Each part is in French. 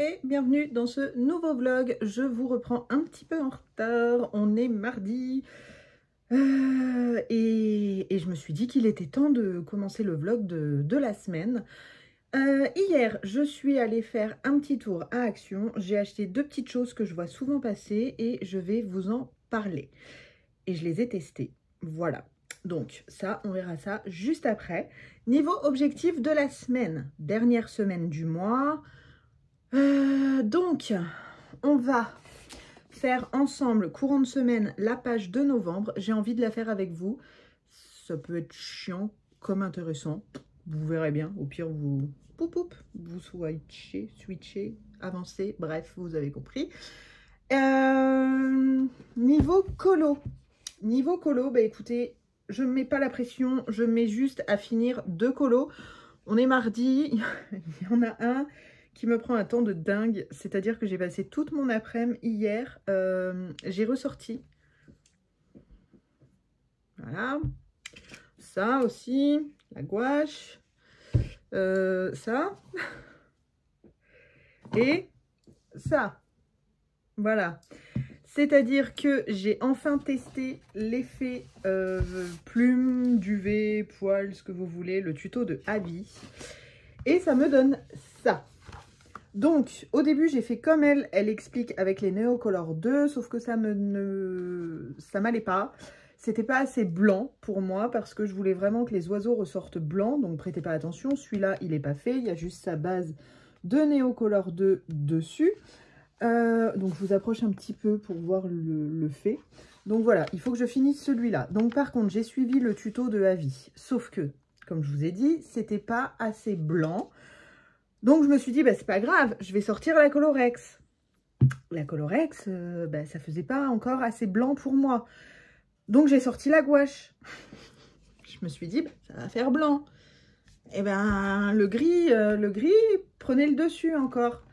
et bienvenue dans ce nouveau vlog. Je vous reprends un petit peu en retard, on est mardi et je me suis dit qu'il était temps de commencer le vlog de la semaine. Hier, je suis allée faire un petit tour à Action, j'ai acheté deux petites choses que je vois souvent passer et je vais vous en parler. Et je les ai testées, voilà. Donc ça, on verra ça juste après. Niveau objectif de la semaine, dernière semaine du mois. Donc, on va faire ensemble, courant de semaine, la page de novembre. J'ai envie de la faire avec vous. Ça peut être chiant comme intéressant. Vous verrez bien. Au pire, vous switchez, avancez. Bref, vous avez compris. Niveau colo. Niveau colo, bah écoutez, je ne mets pas la pression. Je mets juste à finir deux colos. On est mardi. Il y en a un qui me prend un temps de dingue, c'est-à-dire que j'ai passé toute mon après-midi hier, j'ai ressorti, voilà, ça aussi, la gouache, ça, et ça, voilà, c'est-à-dire que j'ai enfin testé l'effet plume, duvet, poil, ce que vous voulez, le tuto de Abby, et ça me donne ça. Donc, au début, j'ai fait comme elle explique avec les Neocolor 2, sauf que ça m'allait pas. C'était pas assez blanc pour moi parce que je voulais vraiment que les oiseaux ressortent blancs, donc prêtez pas attention. Celui-là, il n'est pas fait, il y a juste sa base de Neocolor 2 dessus. Donc, je vous approche un petit peu pour voir le fait. Donc voilà, il faut que je finisse celui-là. Donc par contre, j'ai suivi le tuto de Avi, sauf que, comme je vous ai dit, c'était pas assez blanc. Donc, je me suis dit, bah, c'est pas grave, je vais sortir la Colorex. La Colorex, bah, ça faisait pas encore assez blanc pour moi. Donc, j'ai sorti la gouache. Je me suis dit, bah, ça va faire blanc. Et ben, le gris, prenez le dessus encore.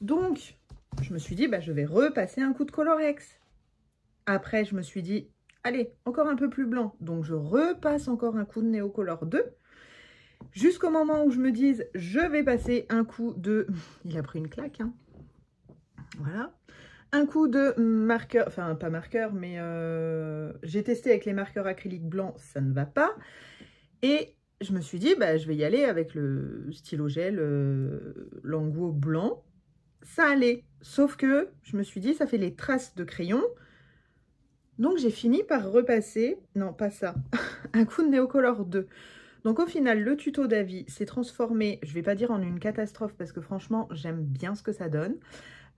Donc, je me suis dit, bah, je vais repasser un coup de Colorex. Après, je me suis dit, allez, encore un peu plus blanc. Donc, je repasse encore un coup de Neocolor 2. Jusqu'au moment où je me dise, je vais passer un coup de... Il a pris une claque, hein. Voilà. Un coup de marqueur, enfin pas marqueur, mais j'ai testé avec les marqueurs acryliques blancs, ça ne va pas. Et je me suis dit, bah, je vais y aller avec le stylo gel Languo blanc. Ça allait, sauf que je me suis dit, ça fait les traces de crayon. Donc j'ai fini par repasser, non pas ça, un coup de Neocolor 2. Donc au final, le tuto d'Avi s'est transformé, je ne vais pas dire en une catastrophe parce que franchement, j'aime bien ce que ça donne.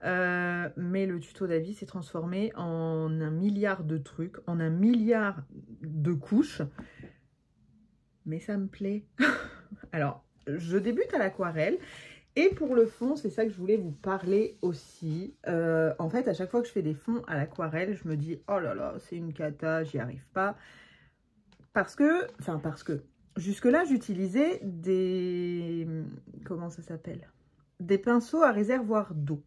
Mais le tuto d'Avi s'est transformé en un milliard de trucs, en un milliard de couches. Mais ça me plaît. Alors, je débute à l'aquarelle. Et pour le fond, c'est ça que je voulais vous parler aussi. En fait, à chaque fois que je fais des fonds à l'aquarelle, je me dis, oh là là, c'est une cata, j'y arrive pas. Parce que... Jusque-là, j'utilisais des... Comment ça s'appelle? Des pinceaux à réservoir d'eau.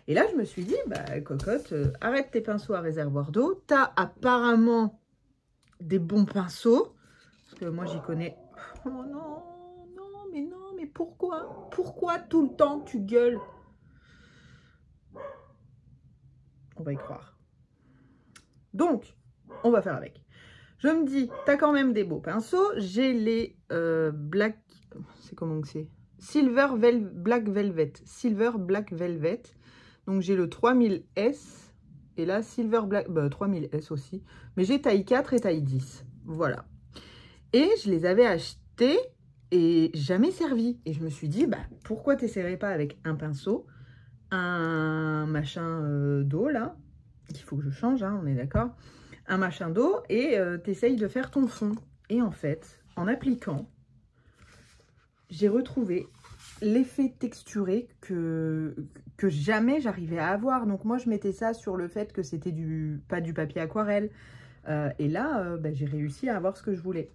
Et là, je me suis dit, bah, cocotte, arrête tes pinceaux à réservoir d'eau. Tu as apparemment des bons pinceaux. Parce que moi, j'y connais... Oh non, non, mais pourquoi? Pourquoi tout le temps tu gueules? On va y croire. Donc, on va faire avec. Je me dis, t'as quand même des beaux pinceaux. J'ai les Black... C'est comment que c'est? Black Velvet. Silver Black Velvet. Donc, j'ai le 3000S. Et là, Silver Black... 3000S aussi. Mais j'ai taille 4 et taille 10. Voilà. Et je les avais achetés et jamais servi. Et je me suis dit, bah, pourquoi t'essaierais pas avec un pinceau, un machin d'eau, là. Il faut que je change, hein, on est d'accord. Un machin d'eau et t'essayes de faire ton fond. Et en fait, en appliquant, j'ai retrouvé l'effet texturé que jamais j'arrivais à avoir. Donc moi, je mettais ça sur le fait que c'était pas du papier aquarelle. Et là, bah, j'ai réussi à avoir ce que je voulais.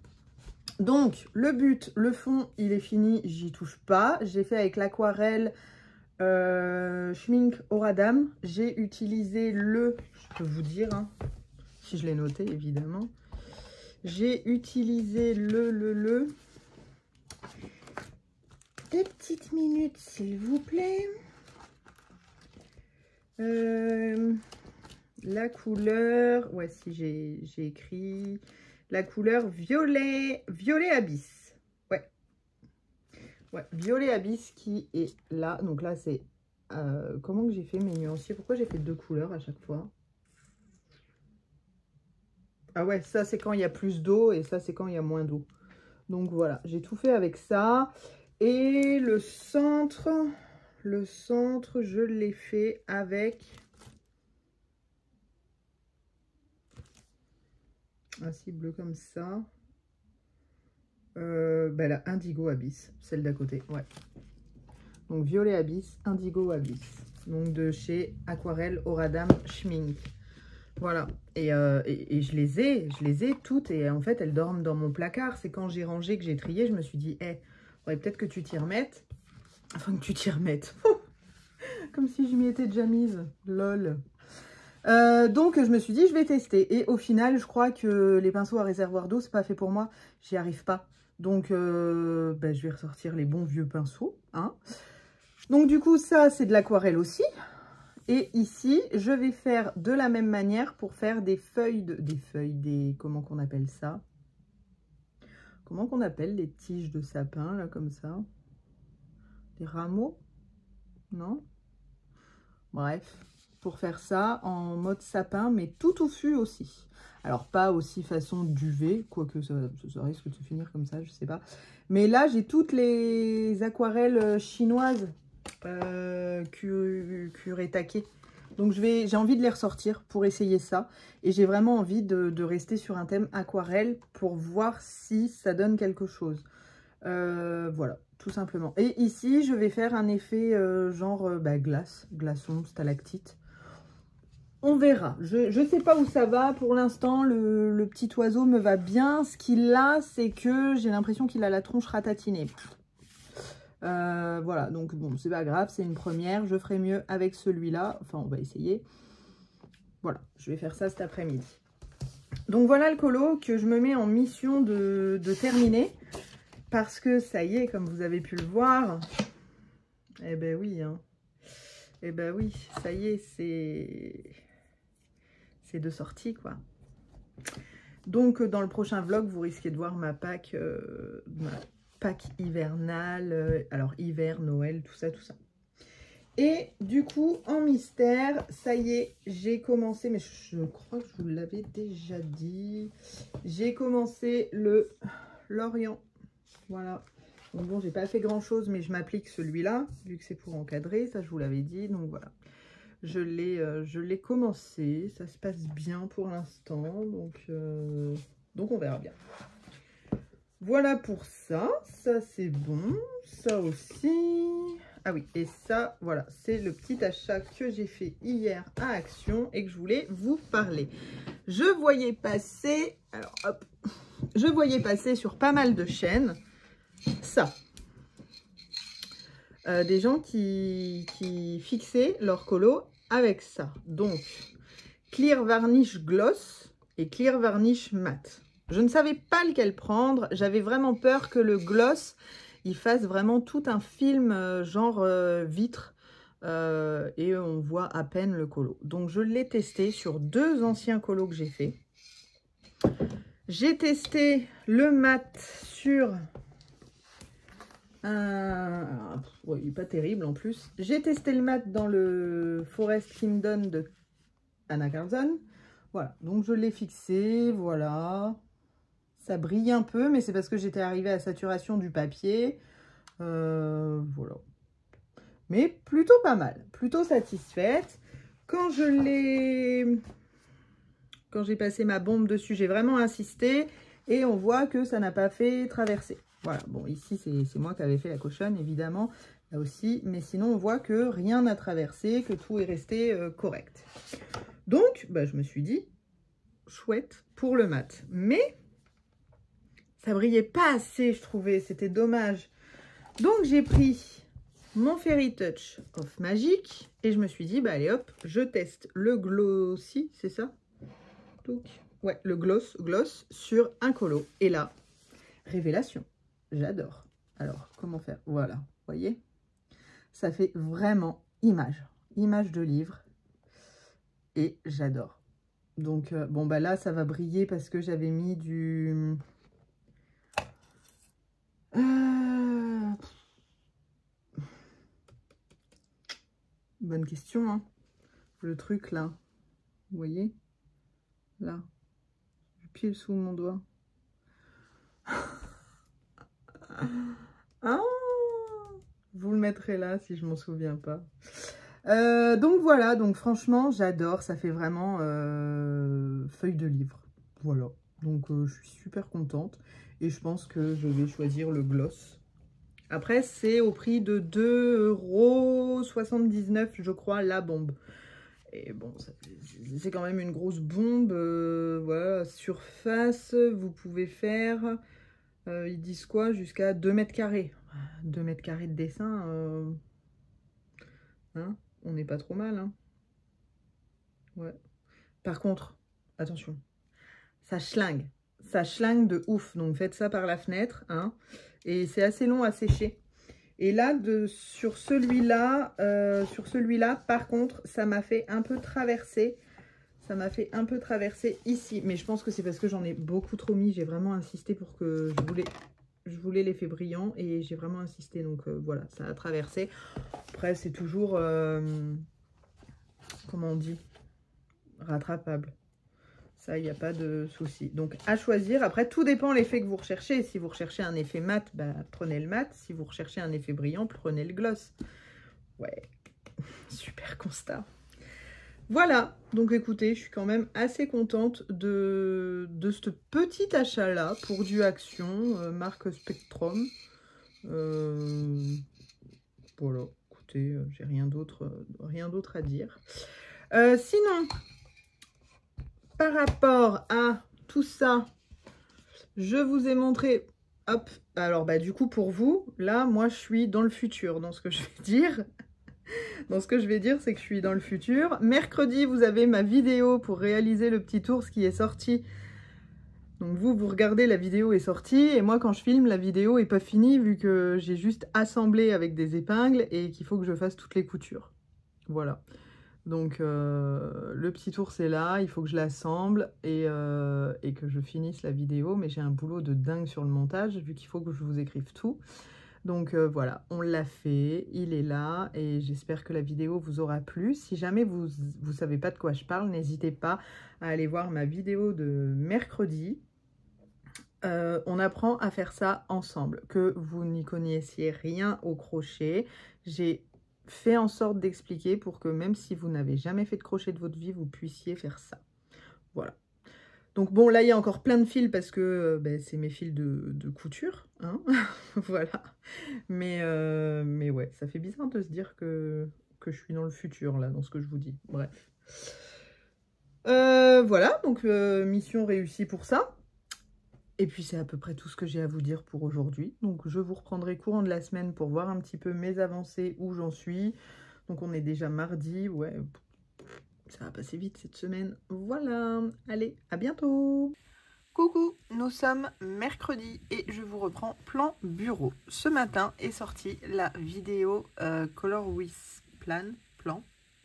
Donc, le but, le fond, il est fini, j'y touche pas. J'ai fait avec l'aquarelle Schmink Oradam. J'ai utilisé je peux vous dire, hein, si je l'ai noté évidemment. J'ai utilisé Deux petites minutes s'il vous plaît. La couleur, ouais, si j'ai écrit la couleur violet, violet abyss. Ouais, ouais, violet abyss qui est là. Donc là, c'est comment que j'ai fait mes nuanciers? Pourquoi j'ai fait 2 couleurs à chaque fois? Ah ouais, ça c'est quand il y a plus d'eau et ça c'est quand il y a moins d'eau. Donc voilà, j'ai tout fait avec ça. Et le centre, je l'ai fait avec un cible bleu comme ça. Ben là, Indigo Abyss, celle d'à côté, ouais. Donc violet abyss, indigo abyss. Donc de chez Aquarelle Auradam Schmink. Voilà. Et je les ai toutes. Et en fait, elles dorment dans mon placard. C'est quand j'ai rangé, que j'ai trié, je me suis dit, faudrait peut-être que tu t'y remettes. Enfin, que tu t'y remettes. Comme si je m'y étais déjà mise. Lol. Donc, je me suis dit, je vais tester. Et au final, je crois que les pinceaux à réservoir d'eau, c'est pas fait pour moi. J'y arrive pas. Donc, je vais ressortir les bons vieux pinceaux. Hein. Donc, du coup, ça, c'est de l'aquarelle aussi. Et ici, je vais faire de la même manière pour faire des feuilles, comment qu'on appelle ça? Comment qu'on appelle les tiges de sapin, là, comme ça? Des rameaux? Non? Bref, pour faire ça en mode sapin, mais tout touffu aussi. Alors, pas aussi façon duvet, quoique ça risque de se finir comme ça, je sais pas. Mais là, j'ai toutes les aquarelles chinoises taquées. Donc, j'ai envie de les ressortir pour essayer ça. Et j'ai vraiment envie de rester sur un thème aquarelle pour voir si ça donne quelque chose. Voilà, tout simplement. Et ici, je vais faire un effet genre glace, glaçon, stalactite. On verra. Je ne sais pas où ça va. Pour l'instant, le petit oiseau me va bien. Ce qu'il a, c'est que j'ai l'impression qu'il a la tronche ratatinée. Voilà, donc bon, c'est pas grave, c'est une première. Je ferai mieux avec celui-là. Enfin, on va essayer. Voilà, je vais faire ça cet après-midi. Donc voilà le colo que je me mets en mission de terminer. Parce que ça y est, comme vous avez pu le voir, eh ben oui, hein. Eh ben oui, ça y est, c'est de sortie, quoi. Donc, dans le prochain vlog, vous risquez de voir ma Pâques hivernale, alors hiver, Noël, tout ça, tout ça. Et du coup, en mystère, ça y est, j'ai commencé, mais je crois que je vous l'avais déjà dit, j'ai commencé l'Orient. Voilà. Donc bon, j'ai pas fait grand chose, mais je m'applique celui-là, vu que c'est pour encadrer, ça je vous l'avais dit. Donc voilà, je l'ai commencé, ça se passe bien pour l'instant, donc on verra bien. Voilà pour ça, ça c'est bon, ça aussi. Ah oui, et ça, voilà, c'est le petit achat que j'ai fait hier à Action et que je voulais vous parler. Je voyais passer, alors hop, je voyais passer sur pas mal de chaînes ça. Des gens qui fixaient leur colo avec ça. Donc, Clear Varnish Gloss et Clear Varnish Matte. Je ne savais pas lequel prendre. J'avais vraiment peur que le gloss, il fasse vraiment tout un film genre vitre. Et on voit à peine le colo. Donc, je l'ai testé sur 2 anciens colos que j'ai fait. J'ai testé le mat sur... ouais, il n'est pas terrible en plus. J'ai testé le mat dans le Forest Kingdom de Anna Carlson. Voilà, donc je l'ai fixé, voilà. Ça brille un peu, mais c'est parce que j'étais arrivée à saturation du papier. Voilà. Mais plutôt pas mal, plutôt satisfaite. Quand j'ai passé ma bombe dessus, j'ai vraiment insisté. Et on voit que ça n'a pas fait traverser. Voilà, bon, ici, c'est moi qui avais fait la cochonne, évidemment, là aussi. Mais sinon, on voit que rien n'a traversé, que tout est resté correct. Donc, je me suis dit, chouette pour le mat. Mais, ça brillait pas assez, je trouvais. C'était dommage. Donc, j'ai pris mon Fairy Touch of Magic. Et je me suis dit, allez hop, je teste le Glossy, c'est ça? Donc, ouais, le gloss sur un colo. Et là, révélation. J'adore. Alors, comment faire? Voilà, vous voyez? Ça fait vraiment image de livre. et j'adore. Donc, bon, bah là, ça va briller parce que j'avais mis du... Bonne question, hein. Le truc, là. Vous voyez? Là. Pile sous mon doigt. Ah, vous le mettrez là si je m'en souviens pas. Donc voilà, donc franchement j'adore, ça fait vraiment feuille de livre. Voilà, donc je suis super contente et je pense que je vais choisir le gloss. Après c'est au prix de 2,79 € je crois la bombe. Et bon, c'est quand même une grosse bombe. Voilà, surface, vous pouvez faire... ils disent quoi? Jusqu'à 2 mètres carrés. 2 mètres carrés de dessin, hein, on n'est pas trop mal. Hein. Ouais. Par contre, attention, ça schlingue. Ça schlingue de ouf. Donc faites ça par la fenêtre. Hein, et c'est assez long à sécher. Et là, sur celui-là, par contre, ça m'a fait un peu traverser. Ça m'a fait un peu traverser ici. Mais je pense que c'est parce que j'en ai beaucoup trop mis. J'ai vraiment insisté pour que je voulais l'effet brillant. Et j'ai vraiment insisté. Donc voilà, ça a traversé. Après, c'est toujours... comment on dit? Rattrapable. Ça, il n'y a pas de souci. Donc, à choisir. Après, tout dépend de l'effet que vous recherchez. Si vous recherchez un effet mat, bah, prenez le mat. Si vous recherchez un effet brillant, prenez le gloss. Ouais, super constat. Voilà, donc écoutez, je suis quand même assez contente de ce petit achat-là pour du Action, marque Spectrum. Voilà, écoutez, j'ai rien d'autre à dire. Sinon, par rapport à tout ça, je vous ai montré... Hop, alors bah du coup pour vous, là, moi je suis dans le futur, dans ce que je vais dire. Donc ce que je vais dire, c'est que je suis dans le futur. Mercredi, vous avez ma vidéo pour réaliser le petit ours qui est sorti. Donc vous regardez, la vidéo est sortie. Et moi, quand je filme, la vidéo n'est pas finie vu que j'ai juste assemblé avec des épingles et qu'il faut que je fasse toutes les coutures. Voilà. Donc le petit ours est là, il faut que je l'assemble et que je finisse la vidéo. Mais j'ai un boulot de dingue sur le montage vu qu'il faut que je vous écrive tout. Donc voilà, on l'a fait, il est là et j'espère que la vidéo vous aura plu. Si jamais vous ne savez pas de quoi je parle, n'hésitez pas à aller voir ma vidéo de mercredi. On apprend à faire ça ensemble, que vous n'y connaissiez rien au crochet. J'ai fait en sorte d'expliquer pour que même si vous n'avez jamais fait de crochet de votre vie, vous puissiez faire ça. Voilà. Donc bon, là, il y a encore plein de fils parce que c'est mes fils de couture. Hein voilà. Mais ouais, ça fait bizarre de se dire que je suis dans le futur, là, dans ce que je vous dis. Bref. Voilà, donc mission réussie pour ça. Et puis, c'est à peu près tout ce que j'ai à vous dire pour aujourd'hui. Donc, je vous reprendrai courant de la semaine pour voir un petit peu mes avancées, où j'en suis. Donc, on est déjà mardi. Ouais, ça va passer vite cette semaine. Voilà. Allez, à bientôt. Coucou, nous sommes mercredi et je vous reprends plan bureau. Ce matin est sortie la vidéo Color with Plan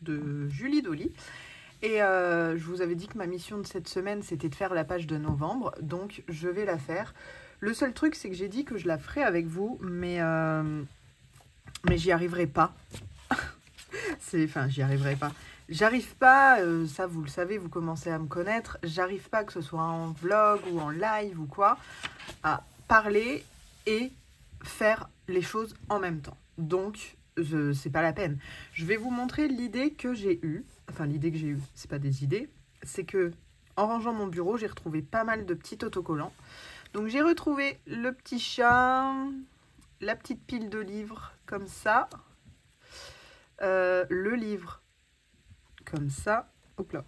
de Julie Dolly. Et je vous avais dit que ma mission de cette semaine, c'était de faire la page de novembre. Donc, je vais la faire. Le seul truc, c'est que j'ai dit que je la ferai avec vous, mais j'y arriverai pas. Enfin, j'y arriverai pas. J'arrive pas, ça vous le savez, vous commencez à me connaître, j'arrive pas, que ce soit en vlog ou en live ou quoi, à parler et faire les choses en même temps. Donc, c'est pas la peine. Je vais vous montrer l'idée que j'ai eue. Enfin, l'idée que j'ai eue, c'est pas des idées. C'est que, en rangeant mon bureau, j'ai retrouvé pas mal de petits autocollants. Donc, j'ai retrouvé le petit chat, la petite pile de livres, comme ça. Le livre, comme ça. Hop là.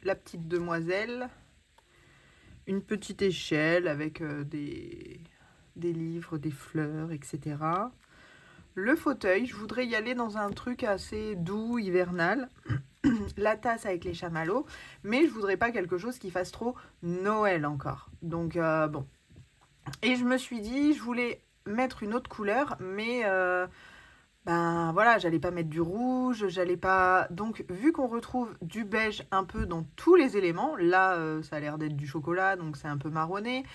La petite demoiselle. Une petite échelle avec des livres, des fleurs, etc. Le fauteuil, je voudrais y aller dans un truc assez doux, hivernal. La tasse avec les chamallows, mais je voudrais pas quelque chose qui fasse trop Noël encore. Donc bon. Et je me suis dit, je voulais mettre une autre couleur, mais ben voilà, j'allais pas mettre du rouge, j'allais pas... Donc, vu qu'on retrouve du beige un peu dans tous les éléments, là, ça a l'air d'être du chocolat, donc c'est un peu marronné.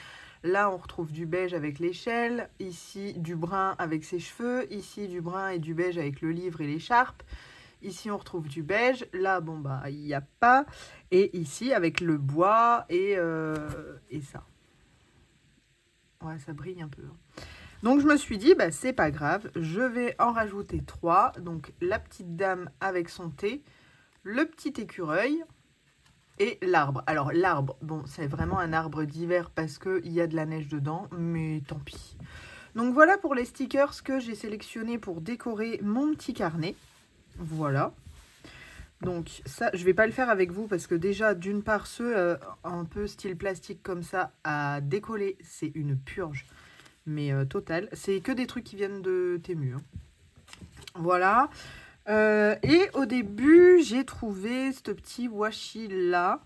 Là, on retrouve du beige avec l'échelle, ici, du brun avec ses cheveux, ici, du brun et du beige avec le livre et l'écharpe. Ici, on retrouve du beige. Là, bon, bah, il n'y a pas. Et ici, avec le bois et ça. Ouais, ça brille un peu. Donc, je me suis dit, bah, c'est pas grave. Je vais en rajouter 3. Donc, la petite dame avec son thé, le petit écureuil et l'arbre. Alors, l'arbre, bon, c'est vraiment un arbre d'hiver parce qu'il y a de la neige dedans, mais tant pis. Donc, voilà pour les stickers que j'ai sélectionnés pour décorer mon petit carnet. Voilà. Donc ça, je vais pas le faire avec vous parce que déjà, d'une part, ceux un peu style plastique comme ça à décoller, c'est une purge. Mais totale. C'est que des trucs qui viennent de Temu. Hein. Voilà. Et au début, j'ai trouvé ce petit washi là.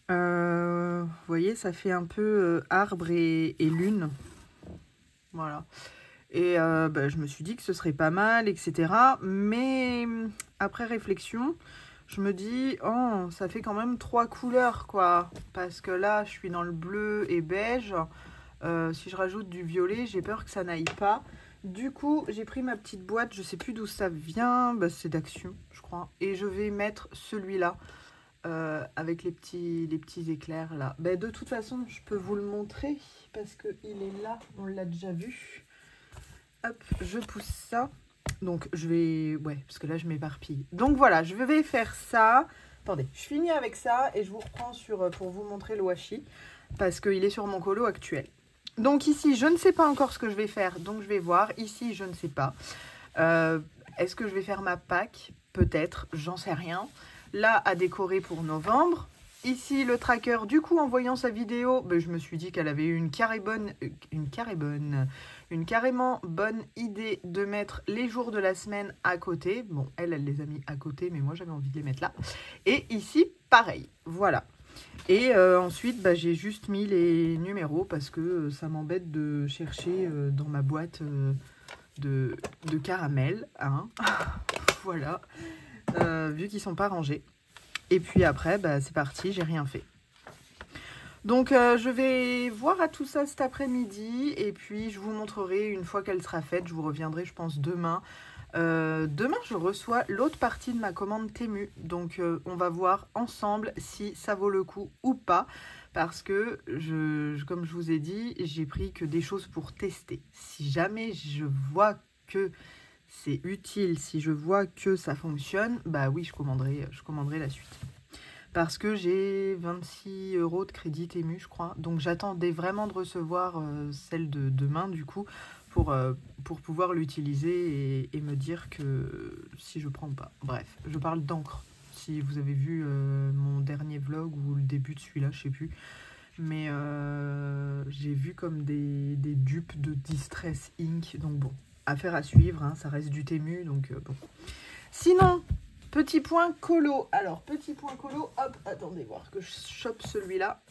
Vous voyez, ça fait un peu arbre et lune. Voilà. Et bah, je me suis dit que ce serait pas mal, etc. Mais après réflexion, je me dis, oh, ça fait quand même 3 couleurs, quoi. Parce que là, je suis dans le bleu et beige. Si je rajoute du violet, j'ai peur que ça n'aille pas. Du coup, j'ai pris ma petite boîte, je sais plus d'où ça vient. Bah, c'est d'Action, je crois. Et je vais mettre celui-là. Avec les petits éclairs là. Bah, de toute façon, je peux vous le montrer parce qu'il est là, on l'a déjà vu. Hop, je pousse ça. Donc, je vais... Ouais, parce que là, je m'éparpille. Donc, voilà, je vais faire ça. Attendez, je finis avec ça et je vous reprends pour vous montrer le washi parce qu'il est sur mon colo actuel. Donc, ici, je ne sais pas encore ce que je vais faire. Donc, je vais voir. Ici, je ne sais pas. Est-ce que je vais faire ma Pâques? Peut-être, j'en sais rien. Là, à décorer pour novembre. Ici, le tracker, du coup, en voyant sa vidéo, ben, je me suis dit qu'elle avait eu une carrément bonne idée de mettre les jours de la semaine à côté. Bon, elle les a mis à côté, mais moi, j'avais envie de les mettre là. Et ici, pareil, voilà. Et ensuite, bah, j'ai juste mis les numéros parce que ça m'embête de chercher dans ma boîte de caramel. Hein. Voilà, vu qu'ils ne sont pas rangés. Et puis après, bah, c'est parti, j'ai rien fait. Donc, je vais voir à tout ça cet après-midi. Et puis, je vous montrerai une fois qu'elle sera faite. Je vous reviendrai, je pense, demain. Demain, je reçois l'autre partie de ma commande Temu. Donc, on va voir ensemble si ça vaut le coup ou pas. Parce que, comme je vous ai dit, j'ai pris que des choses pour tester. Si jamais je vois que c'est utile, si je vois que ça fonctionne, bah oui, je commanderai la suite. Parce que j'ai 26 € de crédit Temu, je crois. Donc, j'attendais vraiment de recevoir celle de demain, du coup, pour pouvoir l'utiliser et me dire que si je prends pas. Bref, je parle d'encre. Si vous avez vu mon dernier vlog ou le début de celui-là, je sais plus. Mais j'ai vu comme des dupes de Distress Ink. Donc bon, affaire à suivre, hein, ça reste du Temu. Donc bon. Sinon, petit point colo. Alors, petit point colo, hop, attendez voir que je chope celui-là.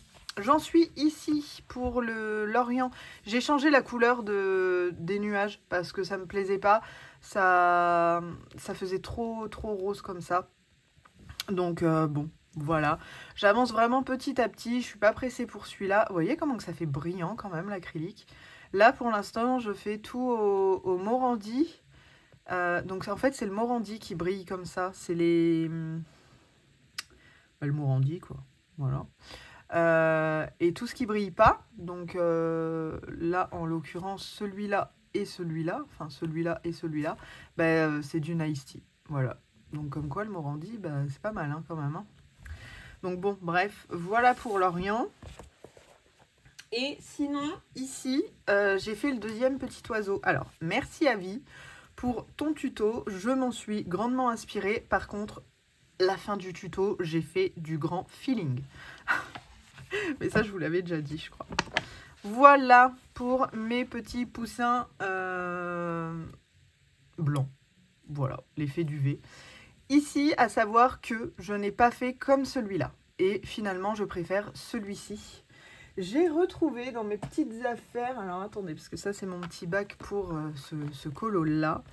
J'en suis ici pour l'Orient. J'ai changé la couleur des nuages parce que ça me plaisait pas. Ça faisait trop rose comme ça. Donc bon, voilà. J'avance vraiment petit à petit. Je suis pas pressée pour celui-là. Vous voyez comment que ça fait brillant quand même l'acrylique. Là pour l'instant, je fais tout au Morandi. Donc en fait, c'est le Morandi qui brille comme ça. C'est les... le Morandi quoi. Voilà. Et tout ce qui brille pas, donc là en l'occurrence celui-là et celui-là, enfin celui-là et celui-là, bah, c'est du Nice Tea, voilà. Donc comme quoi le Morandi, bah, c'est pas mal hein, quand même. Hein. Donc bon, bref, voilà pour l'Orient. Et sinon, ici, j'ai fait le deuxième petit oiseau. Alors, merci Avi pour ton tuto, je m'en suis grandement inspirée. Par contre, la fin du tuto, j'ai fait du grand feeling. Mais ça, je vous l'avais déjà dit, je crois. Voilà pour mes petits poussins blancs. Voilà, l'effet duvet. Ici, à savoir que je n'ai pas fait comme celui-là. Et finalement, je préfère celui-ci. J'ai retrouvé dans mes petites affaires, alors attendez, parce que ça c'est mon petit bac pour ce colo là.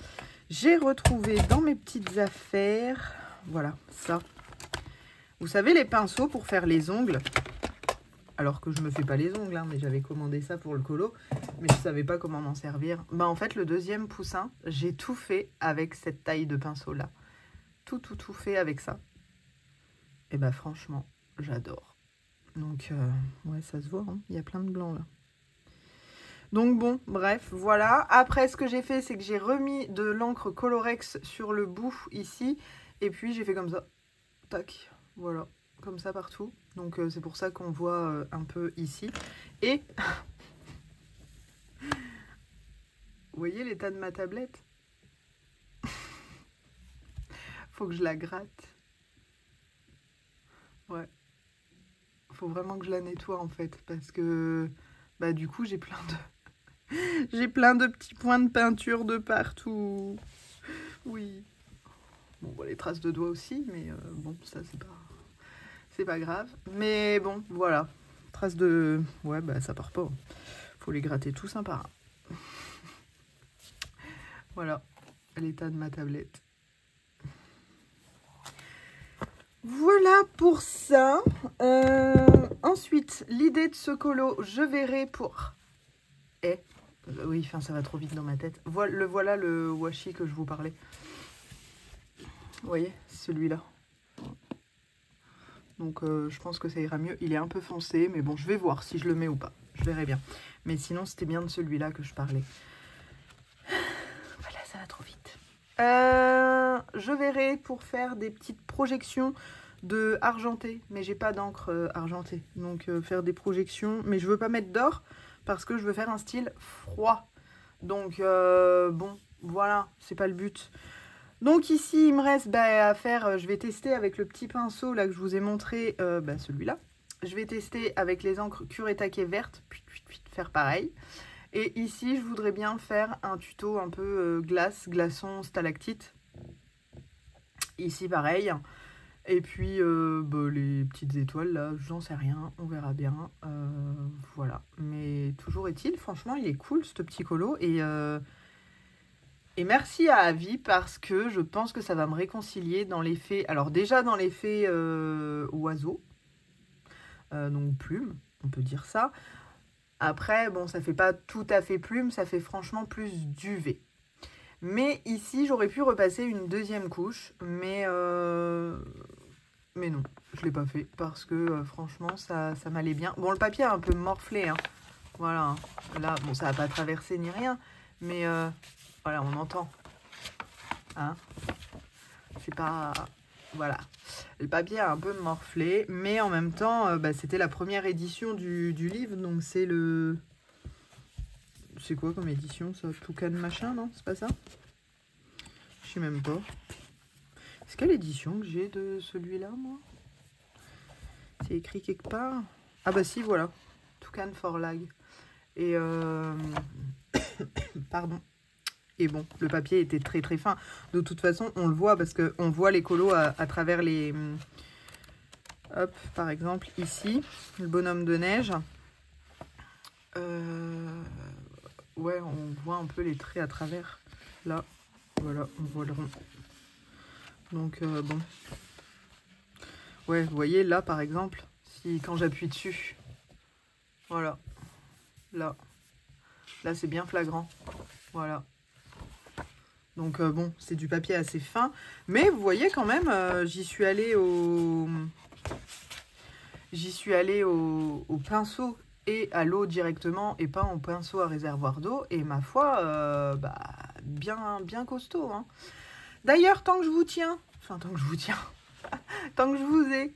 J'ai retrouvé dans mes petites affaires, voilà, ça. Vous savez les pinceaux pour faire les ongles, alors que je me fais pas les ongles, hein, mais j'avais commandé ça pour le colo, mais je savais pas comment m'en servir. Bah en fait le deuxième poussin, j'ai tout fait avec cette taille de pinceau là. Tout fait avec ça. Et bah franchement, j'adore. Donc, ouais, ça se voit, hein. Il y a plein de blancs, là. Donc, bon, bref, voilà. Après, ce que j'ai fait, c'est que j'ai remis de l'encre Colorex sur le bout, ici. Et puis, j'ai fait comme ça. Tac, voilà. Comme ça, partout. Donc, c'est pour ça qu'on voit un peu ici. Et... vous voyez l'état de ma tablette? Faut que je la gratte. Ouais. Faut vraiment que je la nettoie en fait, parce que bah du coup j'ai plein de petits points de peinture de partout. Oui. Bon, les traces de doigts aussi, mais bon, ça c'est pas grave. Mais bon, voilà. Traces de... ouais, bah ça part pas. Faut les gratter tous un par un. Voilà, l'état de ma tablette. Voilà pour ça. Ensuite, l'idée de ce colo, je verrai pour... oui, enfin, ça va trop vite dans ma tête. Voilà le washi que je vous parlais. Vous voyez, celui-là. Donc, je pense que ça ira mieux. Il est un peu foncé, mais bon, je vais voir si je le mets ou pas. Je verrai bien. Mais sinon, c'était bien de celui-là que je parlais. Voilà, ça va trop vite. Je verrai pour faire des petites projections de argenté, mais j'ai pas d'encre argentée, donc faire des projections, mais je veux pas mettre d'or parce que je veux faire un style froid, donc bon, voilà, c'est pas le but. Donc ici il me reste à faire, je vais tester avec le petit pinceau là que je vous ai montré, celui-là, je vais tester avec les encres Kuretake vertes, puis faire pareil. Et ici, je voudrais bien faire un tuto un peu glaçon, stalactite. Ici, pareil. Et puis, les petites étoiles, là, j'en sais rien. On verra bien. Voilà. Mais toujours est-il, franchement, il est cool, ce petit colo. Et merci à Avi, parce que je pense que ça va me réconcilier dans l'effet... alors, déjà, dans l'effet oiseau. Donc, plume, on peut dire ça. Après, bon, ça fait pas tout à fait plume, ça fait franchement plus duvet. Mais ici, j'aurais pu repasser une deuxième couche, mais non, je l'ai pas fait parce que franchement, ça m'allait bien. Bon, le papier a un peu morflé, hein. Voilà, hein. Là, bon, ça n'a pas traversé ni rien, mais voilà, on entend. Hein, c'est pas... voilà. Le papier a un peu morflé, mais en même temps, c'était la première édition du livre, donc c'est le... c'est quoi comme édition, ça? Toucan machin, non? C'est pas ça? Je sais même pas. Est-ce quelle édition que j'ai de celui-là, moi? C'est écrit quelque part? Ah bah si, voilà. Toucan for Lag. Et pardon. Et bon, le papier était très très fin. De toute façon, on le voit parce qu'on voit les colos à travers les... hop, par exemple, ici, le bonhomme de neige. Ouais, on voit un peu les traits à travers. Là, voilà, on voit le rond. Donc, bon. Ouais, vous voyez, là, par exemple, quand j'appuie dessus, voilà, là, c'est bien flagrant. Voilà. Donc, bon, c'est du papier assez fin. Mais vous voyez quand même, j'y suis allée au pinceau et à l'eau directement et pas en pinceau à réservoir d'eau. Et ma foi, bien costaud. Hein. D'ailleurs, tant que je vous tiens, tant que je vous ai,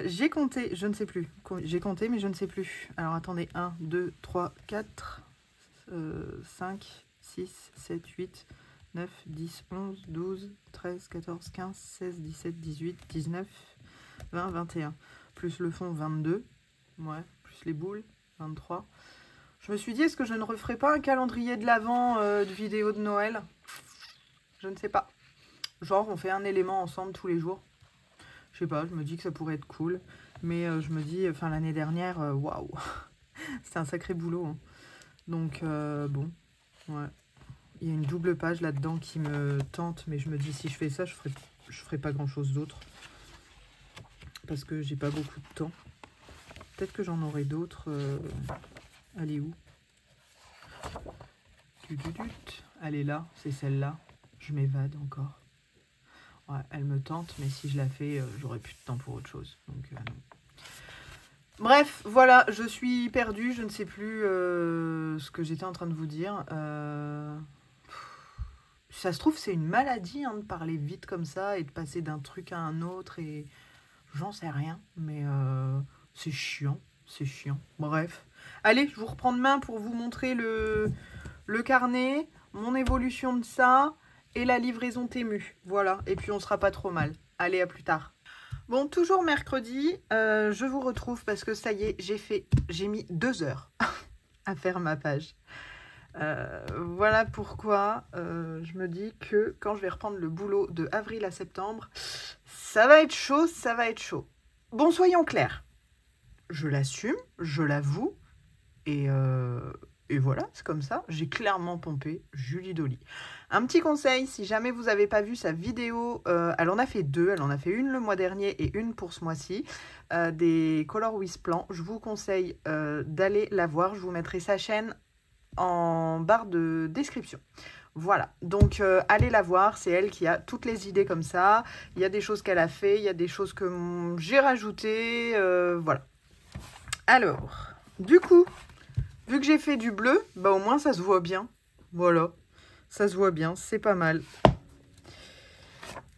j'ai compté, je ne sais plus. J'ai compté, mais je ne sais plus. Alors, attendez, 1, 2, 3, 4, 5, 6, 7, 8, 9, 10, 11, 12, 13, 14, 15, 16, 17, 18, 19, 20, 21. Plus le fond, 22. Ouais, plus les boules, 23. Je me suis dit, est-ce que je ne referai pas un calendrier de l'Avent de vidéos de Noël? Je ne sais pas. Genre, on fait un élément ensemble tous les jours. Je sais pas, je me dis que ça pourrait être cool. Mais je me dis, enfin l'année dernière, waouh, c'était un sacré boulot. Hein. Donc bon, ouais. Il y a une double page là-dedans qui me tente, mais je me dis si je fais ça, je ferai pas grand-chose d'autre. Parce que j'ai pas beaucoup de temps. Peut-être que j'en aurai d'autres. Elle est où? Elle est là, c'est celle-là. Je m'évade encore. Ouais, elle me tente, mais si je la fais, j'aurai plus de temps pour autre chose. Donc, non. Bref, voilà, je suis perdue. Je ne sais plus ce que j'étais en train de vous dire. Ça se trouve, c'est une maladie hein, de parler vite comme ça et de passer d'un truc à un autre. Et j'en sais rien, mais c'est chiant. C'est chiant. Bref. Allez, je vous reprends demain pour vous montrer le carnet, mon évolution de ça et la livraison Temu. Voilà, et puis on sera pas trop mal. Allez, à plus tard. Bon, toujours mercredi, je vous retrouve parce que ça y est, j'ai mis 2 heures à faire ma page. Voilà pourquoi je me dis que quand je vais reprendre le boulot de avril à septembre, ça va être chaud, ça va être chaud. Bon, soyons clairs. Je l'assume, je l'avoue, et voilà, c'est comme ça. J'ai clairement pompé Julie Dolly. Un petit conseil, si jamais vous n'avez pas vu sa vidéo, elle en a fait 2. Elle en a fait une le mois dernier et une pour ce mois-ci, des Color With plans. Je vous conseille d'aller la voir. Je vous mettrai sa chaîne en barre de description. Voilà, donc allez la voir, c'est elle qui a toutes les idées comme ça. Il y a des choses qu'elle a fait, il y a des choses que j'ai rajoutées, voilà. Alors, du coup, vu que j'ai fait du bleu, bah au moins ça se voit bien. Voilà, ça se voit bien, c'est pas mal.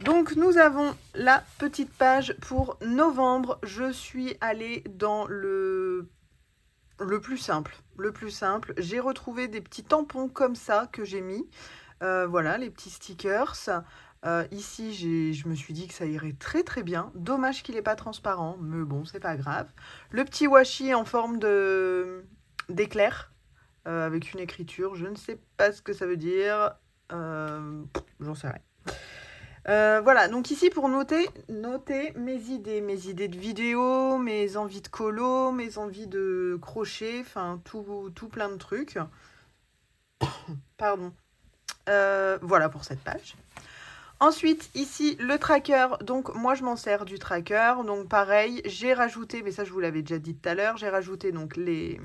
Donc nous avons la petite page pour novembre. Je suis allée dans le plus simple. Le plus simple. J'ai retrouvé des petits tampons comme ça que j'ai mis. Voilà, les petits stickers. Ici, je me suis dit que ça irait très très bien. Dommage qu'il n'est pas transparent, mais bon, c'est pas grave. Le petit washi en forme d'éclair, avec une écriture. Je ne sais pas ce que ça veut dire. J'en sais rien. Voilà, donc ici pour noter mes idées de vidéo, mes envies de colo, mes envies de crochet, enfin tout plein de trucs. Pardon. Voilà pour cette page. Ensuite, ici, le tracker. Donc, moi, je m'en sers du tracker. Donc, pareil, j'ai rajouté, mais ça, je vous l'avais déjà dit tout à l'heure, j'ai rajouté donc les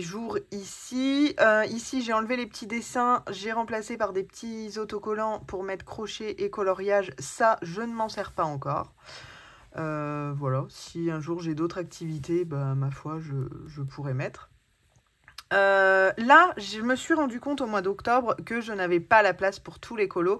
jours ici. Ici, j'ai enlevé les petits dessins. J'ai remplacé par des petits autocollants pour mettre crochet et coloriage. Ça, je ne m'en sers pas encore. Voilà, si un jour j'ai d'autres activités, bah, ma foi, je pourrais mettre. Là, je me suis rendu compte au mois d'octobre que je n'avais pas la place pour tous les colos.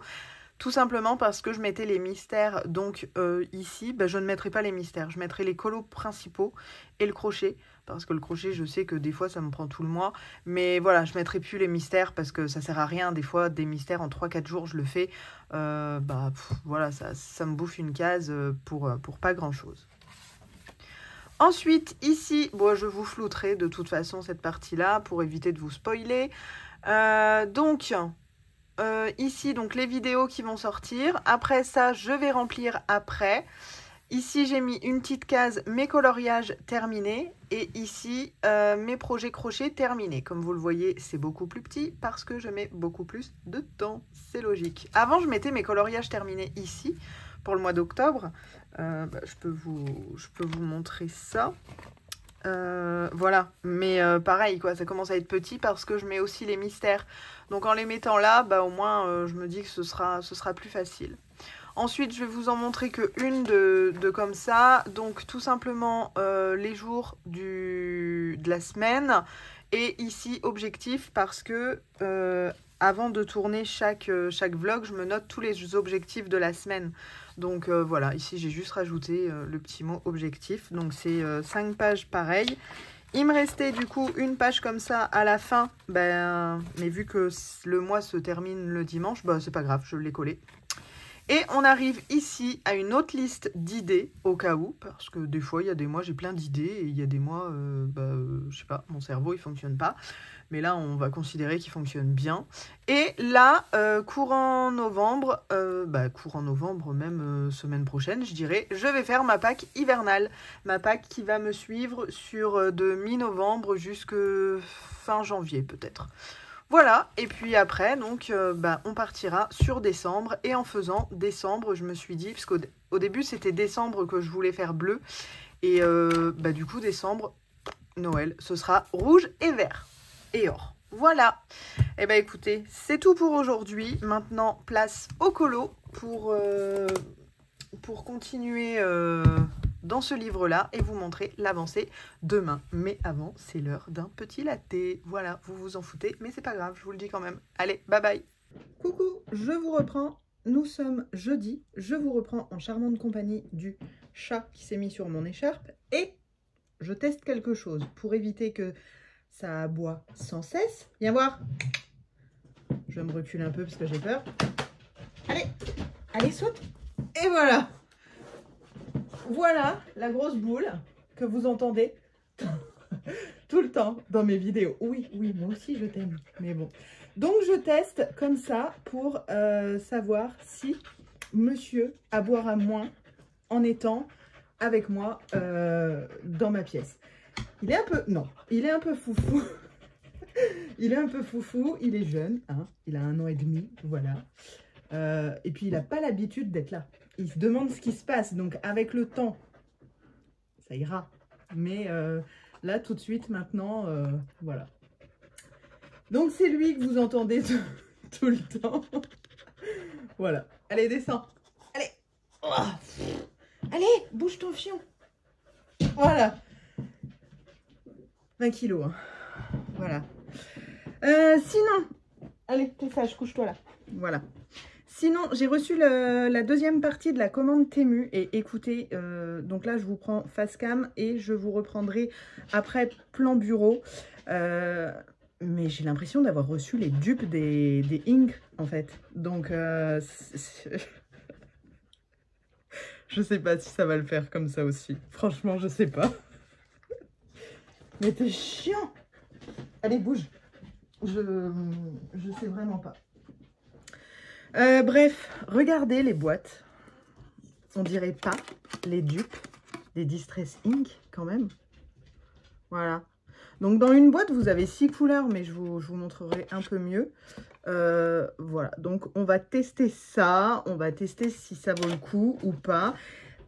Tout simplement parce que je mettais les mystères. Donc ici, bah, je ne mettrai pas les mystères. Je mettrai les colos principaux et le crochet. Parce que le crochet, je sais que des fois, ça me prend tout le mois. Mais voilà, je ne mettrai plus les mystères parce que ça ne sert à rien. Des fois, des mystères en 3-4 jours, je le fais. Voilà, ça me bouffe une case pour pas grand-chose. Ensuite, ici, bon, je vous flouterai de toute façon cette partie-là pour éviter de vous spoiler. Ici, donc les vidéos qui vont sortir. Après ça, je vais remplir après. Ici, j'ai mis une petite case, mes coloriages terminés. Et ici, mes projets crochet terminés. Comme vous le voyez, c'est beaucoup plus petit parce que je mets beaucoup plus de temps. C'est logique. Avant, je mettais mes coloriages terminés ici pour le mois d'octobre. Je peux vous montrer ça. Voilà, mais pareil, quoi, ça commence à être petit parce que je mets aussi les mystères. Donc en les mettant là, bah, au moins, je me dis que ce sera plus facile. Ensuite, je vais vous en montrer qu'une de comme ça. Donc, tout simplement, les jours de la semaine. Et ici, objectif, parce que avant de tourner chaque vlog, je me note tous les objectifs de la semaine. Donc, voilà, ici, j'ai juste rajouté le petit mot objectif. Donc, c'est 5 pages pareilles. Il me restait du coup une page comme ça à la fin. Mais vu que le mois se termine le dimanche, bah, c'est pas grave, je l'ai collé. Et on arrive ici à une autre liste d'idées, au cas où, parce que des fois, il y a des mois, j'ai plein d'idées, et il y a des mois, je sais pas, mon cerveau, il fonctionne pas. Mais là, on va considérer qu'il fonctionne bien. Et là, courant novembre, même semaine prochaine, je dirais, je vais faire ma Pâques hivernale. Ma Pâques qui va me suivre sur de mi-novembre jusque fin janvier, peut-être. Voilà, et puis après, donc, on partira sur décembre. Et en faisant décembre, je me suis dit, parce qu'au début, c'était décembre que je voulais faire bleu. Et du coup, décembre, Noël, ce sera rouge et vert. Et or. Voilà. Et écoutez, c'est tout pour aujourd'hui. Maintenant, place au colo pour continuer dans ce livre-là et vous montrer l'avancée demain. Mais avant, c'est l'heure d'un petit latte. Voilà, vous vous en foutez, mais c'est pas grave, je vous le dis quand même. Allez, bye bye. Coucou, je vous reprends. Nous sommes jeudi. Je vous reprends en charmante compagnie du chat qui s'est mis sur mon écharpe. Et je teste quelque chose pour éviter que ça aboie sans cesse. Viens voir. Je me recule un peu parce que j'ai peur. Allez, allez, saute. Et voilà. Voilà la grosse boule que vous entendez tout le temps dans mes vidéos. Oui, oui, moi aussi je t'aime. Mais bon. Donc je teste comme ça pour savoir si monsieur aboiera moins en étant avec moi dans ma pièce. Il est un peu... Non, il est un peu foufou. Il est un peu foufou. Il est jeune. Hein, il a 1 an et demi. Voilà. Et puis, il n'a pas l'habitude d'être là. Il se demande ce qui se passe. Donc, avec le temps, ça ira. Mais là, tout de suite, maintenant, voilà. Donc, c'est lui que vous entendez tout le temps. Voilà. Allez, descends. Allez. Oh. Allez, bouge ton fion. Voilà. 20 kilos. Hein. Voilà. Sinon, allez, t'es sage, couche-toi là. Voilà. Sinon, j'ai reçu la deuxième partie de la commande Temu. Et écoutez, donc là, je vous prends face cam et je vous reprendrai après plan bureau. Mais j'ai l'impression d'avoir reçu les dupes des Ink, en fait. Donc, je sais pas si ça va le faire comme ça aussi. Franchement, je sais pas. Mais t'es chiant. Allez, bouge. Je sais vraiment pas. Bref, regardez les boîtes. On dirait pas les dupes des Distress Ink quand même. Voilà. Donc dans une boîte, vous avez 6 couleurs, mais je vous montrerai un peu mieux. Voilà, donc on va tester ça. On va tester si ça vaut le coup ou pas.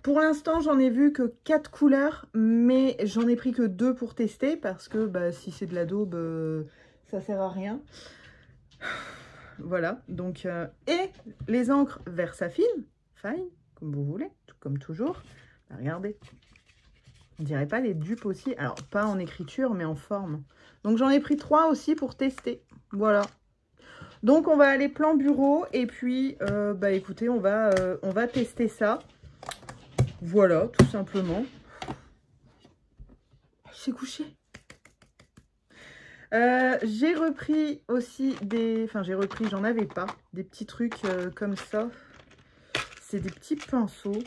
Pour l'instant, j'en ai vu que 4 couleurs, mais j'en ai pris que 2 pour tester parce que si c'est de la daube, ça sert à rien. Voilà, donc, et les encres Versafine, fine, comme vous voulez, comme toujours. Regardez, on dirait pas les dupes aussi, alors pas en écriture, mais en forme. Donc j'en ai pris 3 aussi pour tester, voilà. Donc on va aller plan bureau, et puis, écoutez, on va tester ça. Voilà, tout simplement. Il s'est couché. J'ai repris aussi des... Enfin, j'en avais pas. Des petits trucs comme ça. C'est des petits pinceaux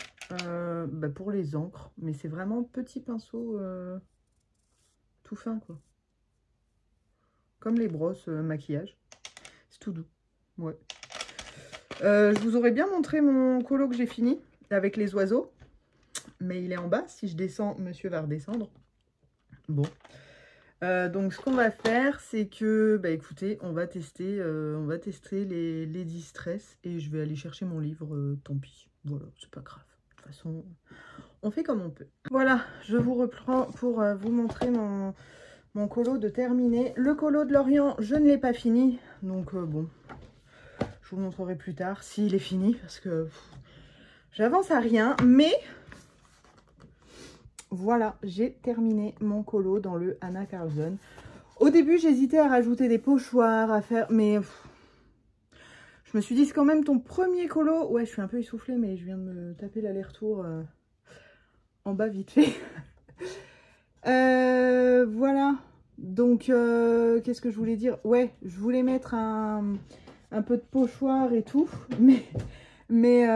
pour les encres. Mais c'est vraiment petits pinceaux tout fins, quoi. Comme les brosses maquillage. C'est tout doux. Ouais. Je vous aurais bien montré mon colo que j'ai fini avec les oiseaux. Mais il est en bas. Si je descends, monsieur va redescendre. Bon. Donc ce qu'on va faire, c'est que, écoutez, on va tester les Distress et je vais aller chercher mon livre, tant pis. Voilà, c'est pas grave. De toute façon, on fait comme on peut. Voilà, je vous reprends pour vous montrer mon colo de terminé. Le colo de Lorient, je ne l'ai pas fini, donc bon, je vous montrerai plus tard s'il est fini parce que j'avance à rien, mais... Voilà, j'ai terminé mon colo dans le Anna Carlson. Au début, j'hésitais à rajouter des pochoirs, à faire... Mais je me suis dit, c'est quand même ton premier colo. Ouais, je suis un peu essoufflée, mais je viens de me taper l'aller-retour en bas vite fait. Voilà. Donc, qu'est-ce que je voulais dire? Ouais, je voulais mettre un peu de pochoir et tout. Mais Mais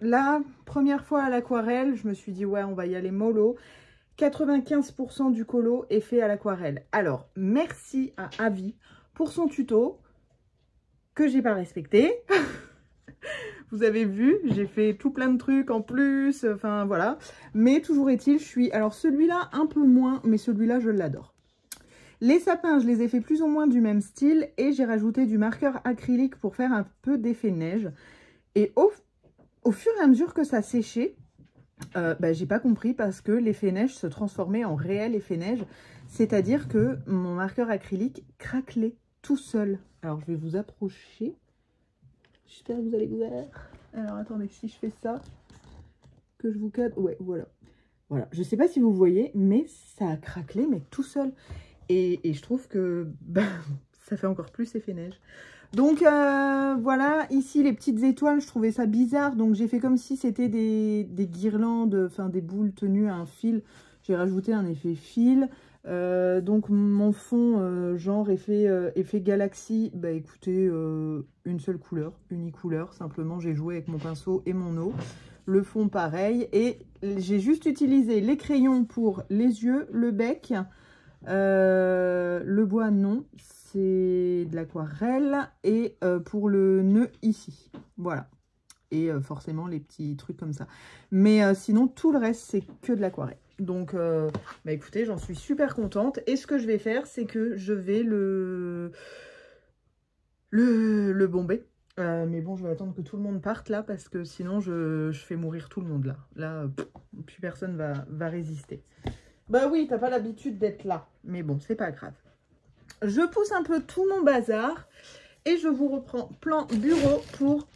la première fois à l'aquarelle, je me suis dit, ouais, on va y aller mollo. 95% du colo est fait à l'aquarelle. Alors, merci à Avi pour son tuto que j'ai pas respecté. Vous avez vu, j'ai fait tout plein de trucs en plus, enfin voilà. Mais toujours est-il, je suis... Alors celui-là, un peu moins, mais celui-là, je l'adore. Les sapins, je les ai fait plus ou moins du même style et j'ai rajouté du marqueur acrylique pour faire un peu d'effet neige. Et au fur et à mesure que ça séchait, j'ai pas compris parce que l'effet neige se transformait en réel effet neige. C'est-à-dire que mon marqueur acrylique craquelait tout seul. Alors je vais vous approcher. J'espère que vous allez voir. Alors attendez, si je fais ça, que je vous cadre. Ouais, voilà. Voilà. Je sais pas si vous voyez, mais ça a craquelé, mais tout seul. Et je trouve que ça fait encore plus effet neige. Donc voilà, ici les petites étoiles, je trouvais ça bizarre. Donc j'ai fait comme si c'était des guirlandes, enfin des boules tenues à un fil. J'ai rajouté un effet fil. Donc mon fond genre effet galaxie, bah écoutez, une seule couleur, unicouleur. Simplement j'ai joué avec mon pinceau et mon eau. Le fond pareil. Et j'ai juste utilisé les crayons pour les yeux, le bec. Le bois non, c'est de l'aquarelle. Et pour le nœud ici, voilà. Et forcément les petits trucs comme ça. Mais sinon tout le reste c'est que de l'aquarelle. Donc écoutez, j'en suis super contente. Et ce que je vais faire, c'est que je vais le bomber. Mais bon, je vais attendre que tout le monde parte là, parce que sinon je fais mourir tout le monde là. Là, plus personne va résister. Bah oui, t'as pas l'habitude d'être là. Mais bon, c'est pas grave. Je pousse un peu tout mon bazar et je vous reprends plan bureau pour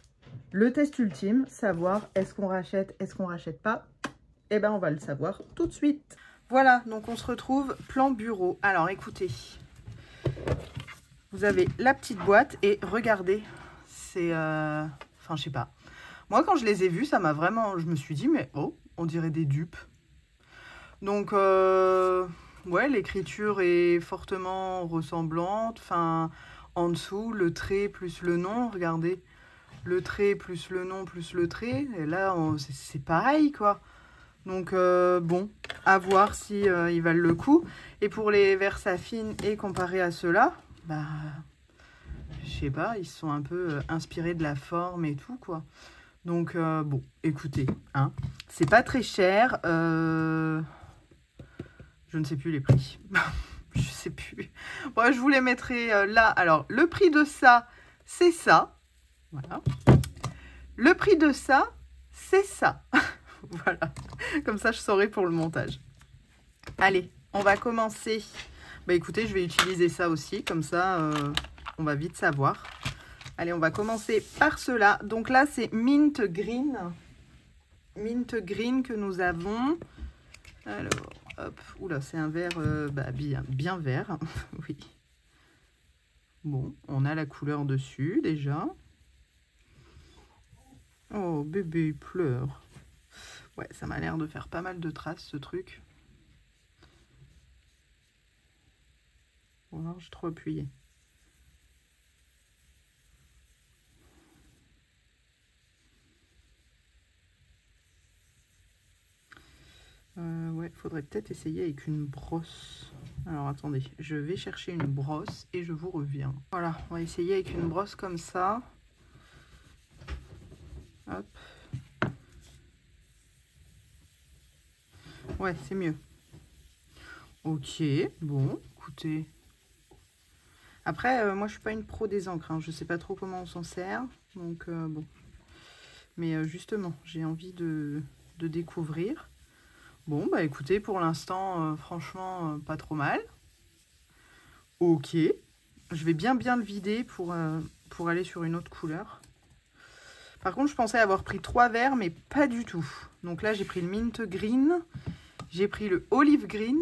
le test ultime. Savoir est-ce qu'on rachète, est-ce qu'on rachète pas. Eh ben, on va le savoir tout de suite. Voilà, donc on se retrouve plan bureau. Alors, écoutez. Vous avez la petite boîte et regardez. C'est... Enfin, je sais pas. Moi, quand je les ai vus, ça m'a vraiment... Je me suis dit, mais oh, on dirait des dupes. Donc, ouais, l'écriture est fortement ressemblante. Enfin, en dessous, le trait plus le nom, regardez. Le trait plus le nom plus le trait. Et là, c'est pareil, quoi. Donc, bon, à voir si ils valent le coup. Et pour les Versafine et comparé à ceux-là, bah, je sais pas, ils se sont un peu inspirés de la forme et tout, quoi. Donc, bon, écoutez, hein, c'est pas très cher. Je ne sais plus les prix. Je sais plus. Bon, je vous les mettrai là. Alors, le prix de ça, c'est ça. Voilà. Le prix de ça, c'est ça. Voilà. Comme ça, je saurai pour le montage. Allez, on va commencer. Bah écoutez, je vais utiliser ça aussi. Comme ça, on va vite savoir. Allez, on va commencer par cela. Donc là, c'est Mint Green. Mint Green que nous avons. Alors, hop. Oula, c'est un vert bien vert. Oui. Bon, on a la couleur dessus déjà. Oh, bébé, il pleure. Ouais, ça m'a l'air de faire pas mal de traces, ce truc. Ou alors, j'ai trop appuyé. Ouais, faudrait peut-être essayer avec une brosse. Alors, attendez, je vais chercher une brosse et je vous reviens. Voilà, on va essayer avec une brosse comme ça. Hop. Ouais, c'est mieux. Ok, bon, écoutez. Après, moi, je suis pas une pro des encres. Hein. Je sais pas trop comment on s'en sert. Donc, bon. Mais justement, j'ai envie de découvrir. Bon, bah écoutez, pour l'instant, franchement, pas trop mal. Ok. Je vais bien le vider pour aller sur une autre couleur. Par contre, je pensais avoir pris 3 verts, mais pas du tout. Donc là, j'ai pris le Mint Green, j'ai pris le Olive Green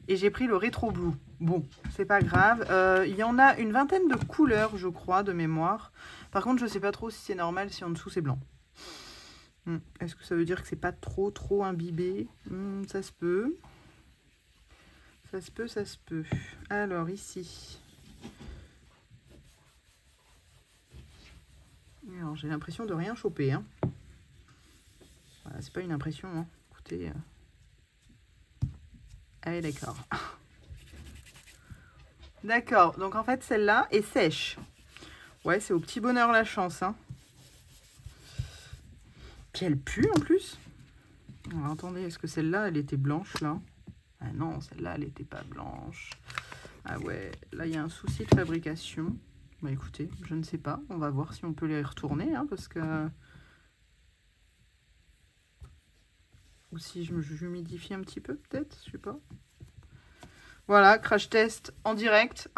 et j'ai pris le Retro Blue. Bon, c'est pas grave. Il y en a une vingtaine de couleurs, je crois, de mémoire. Par contre, je sais pas trop si c'est normal, si en dessous c'est blanc. Est-ce que ça veut dire que c'est pas trop imbibé? Ça se peut. Ça se peut, ça se peut. Alors, ici. Alors, j'ai l'impression de rien choper. Hein. Voilà, c'est pas une impression. Hein. Écoutez. Allez, d'accord. D'accord, donc en fait, celle-là est sèche. Ouais, c'est au petit bonheur la chance. Hein. Puis elle pue en plus. Alors, attendez, est-ce que celle-là, elle était blanche là? Ah non, celle-là, elle n'était pas blanche. Ah ouais, là, il y a un souci de fabrication. Bah écoutez, je ne sais pas. On va voir si on peut les retourner, hein, parce que... Ou si j'humidifie un petit peu, peut-être, je sais pas. Voilà, crash test en direct.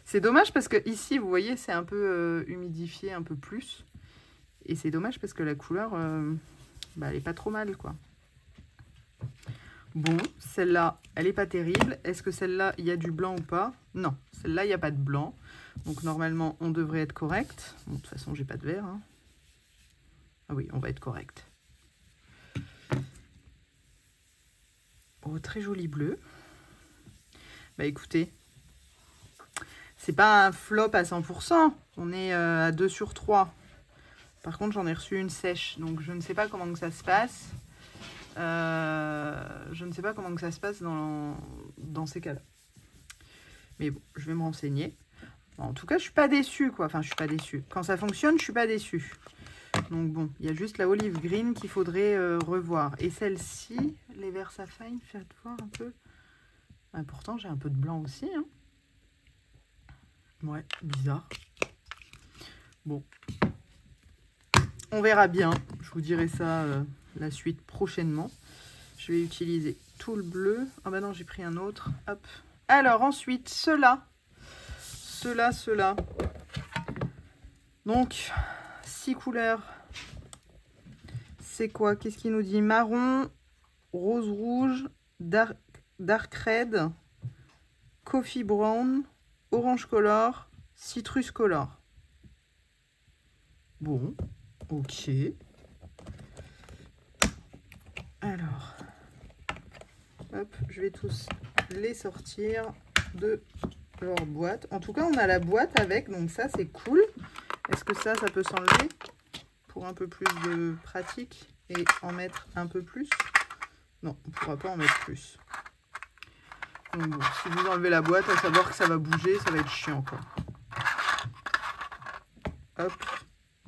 C'est dommage parce que ici, vous voyez, c'est un peu humidifié, un peu plus. Et c'est dommage parce que la couleur, bah, elle est pas trop mal, quoi. Bon, celle-là, elle est pas terrible. Est-ce que celle-là, il y a du blanc ou pas? Non, celle-là, il n'y a pas de blanc. Donc, normalement, on devrait être correct. Bon, de toute façon, j'ai pas de vert. Hein. Ah oui, on va être correct. Oh, très joli bleu. Bah, écoutez, c'est pas un flop à 100%. On est à 2 sur 3. Par contre, j'en ai reçu une sèche. Donc, je ne sais pas comment que ça se passe. Je ne sais pas comment que ça se passe dans ces cas-là. Mais bon, je vais me renseigner. En tout cas, je suis pas déçue, quoi. Enfin, je suis pas déçue. Quand ça fonctionne, je suis pas déçue. Donc bon, il y a juste la olive green qu'il faudrait revoir. Et celle-ci, les VersaFine, faites voir un peu. Ah, pourtant, j'ai un peu de blanc aussi. Hein. Ouais, bizarre. Bon. On verra bien. Je vous dirai ça la suite prochainement. Je vais utiliser tout le bleu. Ah bah non, j'ai pris un autre. Hop. Alors ensuite, ceux-là. Ceux-là. Donc, 6 couleurs. C'est quoi? Qu'est-ce qu'il nous dit? Marron, rose rouge, dark red, coffee brown, orange color, citrus color. Bon, ok. Alors, hop, je vais tous les sortir de leur boîte. En tout cas, on a la boîte avec, donc ça, c'est cool. Est-ce que ça peut s'enlever pour un peu plus de pratique et en mettre un peu plus? Non, on ne pourra pas en mettre plus. Donc bon, si vous enlevez la boîte, à savoir que ça va bouger, ça va être chiant, quoi. Hop.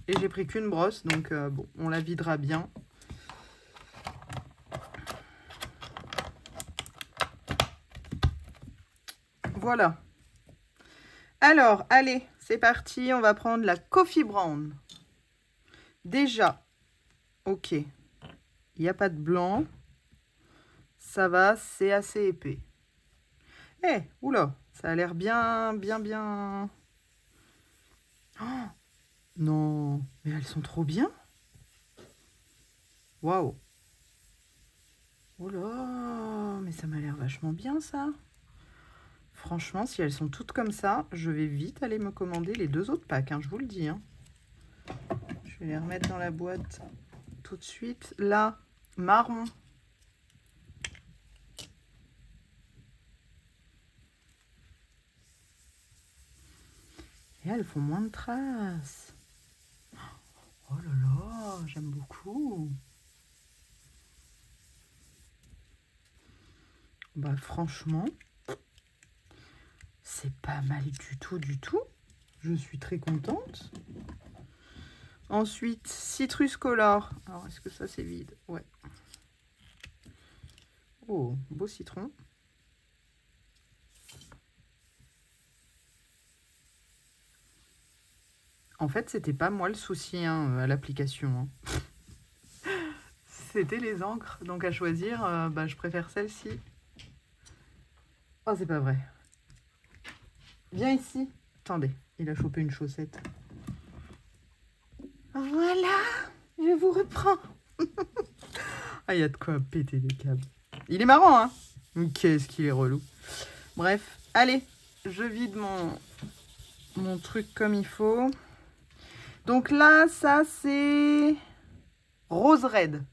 Et j'ai pris qu'une brosse, donc bon, on la videra bien. Voilà. Alors, allez, c'est parti. On va prendre la Coffee Brown. Déjà, ok. Il n'y a pas de blanc. Ça va, c'est assez épais. Eh, oula, ça a l'air bien. Oh, non, mais elles sont trop bien. Waouh. Oh là, mais ça m'a l'air vachement bien, ça. Franchement, si elles sont toutes comme ça, je vais vite aller me commander les 2 autres packs, hein, je vous le dis. Hein. Je vais les remettre dans la boîte tout de suite. Là, marron. Et elles font moins de traces. Oh là là, j'aime beaucoup. Bah franchement, c'est pas mal du tout. Je suis très contente. Ensuite, citrus color. Alors, est-ce que ça c'est vide? Ouais. Oh, beau citron. En fait, c'était pas moi le souci hein, à l'application. Hein. C'était les encres. Donc à choisir, bah, je préfère celle-ci. Oh, c'est pas vrai. Viens ici. Attendez, il a chopé une chaussette. Voilà, je vous reprends. Ah, il y a de quoi péter les câbles. Il est marrant, hein? Qu'est-ce qu'il est relou. Bref, allez, je vide mon truc comme il faut. Donc là, ça, c'est rose red.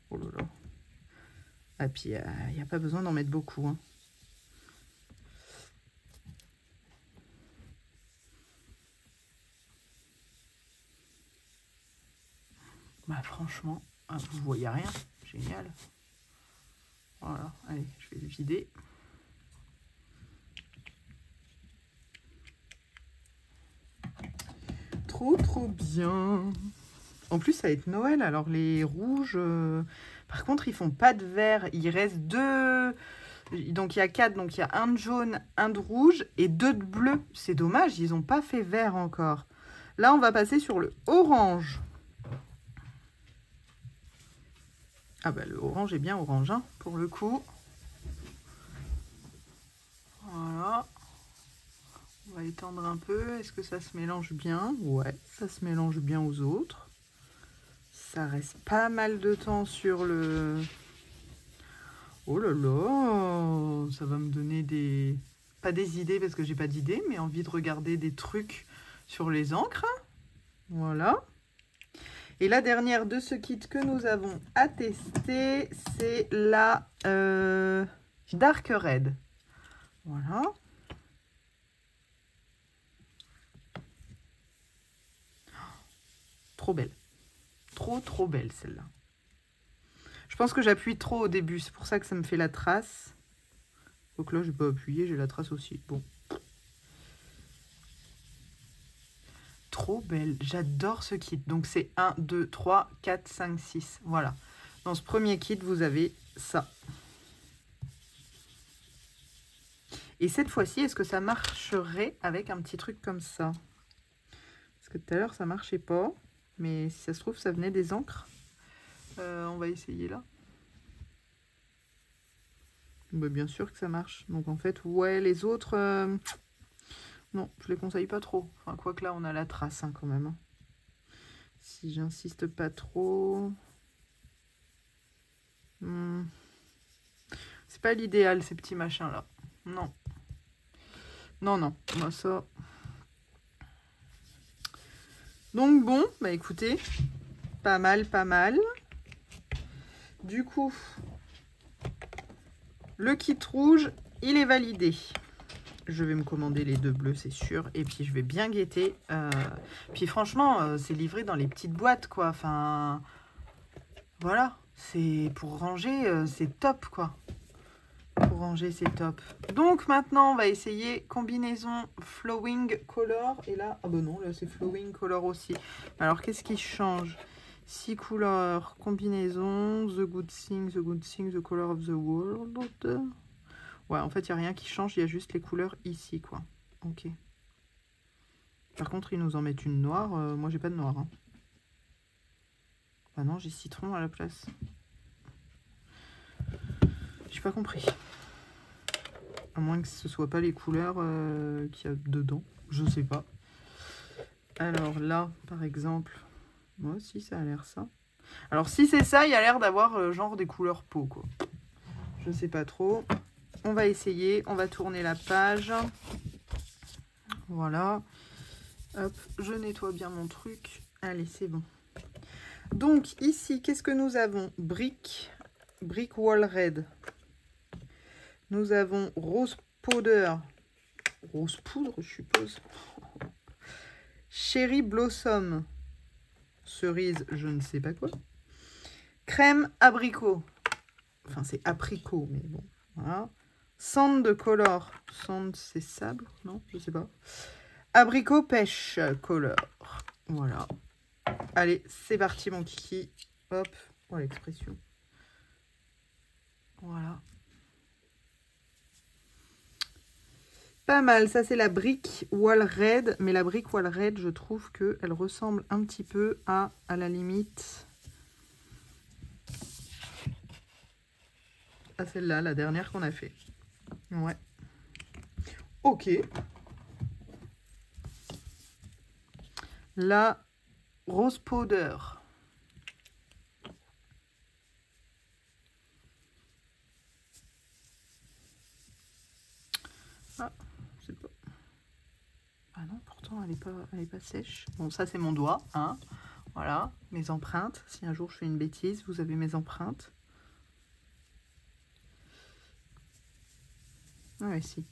Oh là là. Et puis, il n'y a pas besoin d'en mettre beaucoup. Hein. franchement, vous voyez rien. Génial. Voilà, allez, je vais le vider. Trop bien. En plus, ça va être Noël. Alors, les rouges... Par contre, ils font pas de vert. Il reste 2... Donc, il y a 4. Donc, il y a un de jaune, un de rouge et 2 de bleu. C'est dommage, ils n'ont pas fait vert encore. Là, on va passer sur le orange. Ah bah, le orange est bien orange, hein, pour le coup. Voilà. On va étendre un peu. Est-ce que ça se mélange bien? Ouais, ça se mélange bien aux autres. Ça reste pas mal de temps sur le... Oh là là, ça va me donner des... Pas des idées parce que j'ai pas d'idées, mais envie de regarder des trucs sur les encres. Voilà. Et la dernière de ce kit que nous avons à tester, c'est la Dark Red. Voilà. Trop belle. Trop belle celle-là. Je pense que j'appuie trop au début, c'est pour ça que ça me fait la trace. Donc là, je peux appuyer, j'ai la trace aussi. Bon. Trop belle, j'adore ce kit. Donc c'est 1, 2, 3, 4, 5, 6. Voilà. Dans ce premier kit, vous avez ça. Et cette fois-ci, est-ce que ça marcherait avec un petit truc comme ça? Parce que tout à l'heure, ça marchait pas. Mais si ça se trouve, ça venait des encres. On va essayer là. Bah, bien sûr que ça marche. Donc en fait, ouais, les autres... non, je les conseille pas trop. Enfin, quoique là, on a la trace hein, quand même. Hein. Si j'insiste pas trop... C'est pas l'idéal, ces petits machins-là. Non. Non. Moi, ça... Donc bon, bah écoutez, pas mal. Du coup, le kit rouge, il est validé. Je vais me commander les 2 bleus, c'est sûr. Et puis, je vais bien guetter. Puis, franchement, c'est livré dans les petites boîtes, quoi. Enfin, voilà. C'est pour ranger, c'est top, quoi. Pour ranger, c'est top. Donc, maintenant, on va essayer combinaison Flowing Color. Et là, ah bah non, là, c'est Flowing Color aussi. Alors, qu'est-ce qui change? 6 couleurs, combinaison, the good thing, the color of the world. Ouais, en fait, il n'y a rien qui change, il y a juste les couleurs ici, quoi. Ok. Par contre, ils nous en mettent une noire. Moi, j'ai pas de noir. Hein. Ah non, j'ai citron à la place. J'ai pas compris. À moins que ce soit pas les couleurs qu'il y a dedans. Je sais pas. Alors là, par exemple... Moi aussi, ça a l'air ça. Alors, si c'est ça, il y a l'air d'avoir genre des couleurs peau, quoi. Je sais pas trop. On va essayer. On va tourner la page. Voilà. Hop, je nettoie bien mon truc. Allez, c'est bon. Donc, ici, qu'est-ce que nous avons? Brick Wall Red. Nous avons Rose Powder. Rose Poudre, je suppose. Cherry Blossom. Cerise, je ne sais pas quoi. Crème abricot. Enfin, c'est apricot, mais bon. Voilà. Sand color. Sand, c'est sable? Non, je sais pas. Abricot pêche color. Voilà. Allez, c'est parti, mon kiki. Hop. Oh, l'expression. Voilà. Pas mal, ça c'est la Brick Wall Red, mais la Brick Wall Red, je trouve qu'elle ressemble un petit peu à la limite, à celle-là, la dernière qu'on a fait. Ouais. Ok. La Rose Powder. Ah. Ah non, pourtant, elle est pas sèche. Bon, ça, c'est mon doigt. Hein. Voilà, mes empreintes. Si un jour je fais une bêtise, vous avez mes empreintes. Ah ouais, si.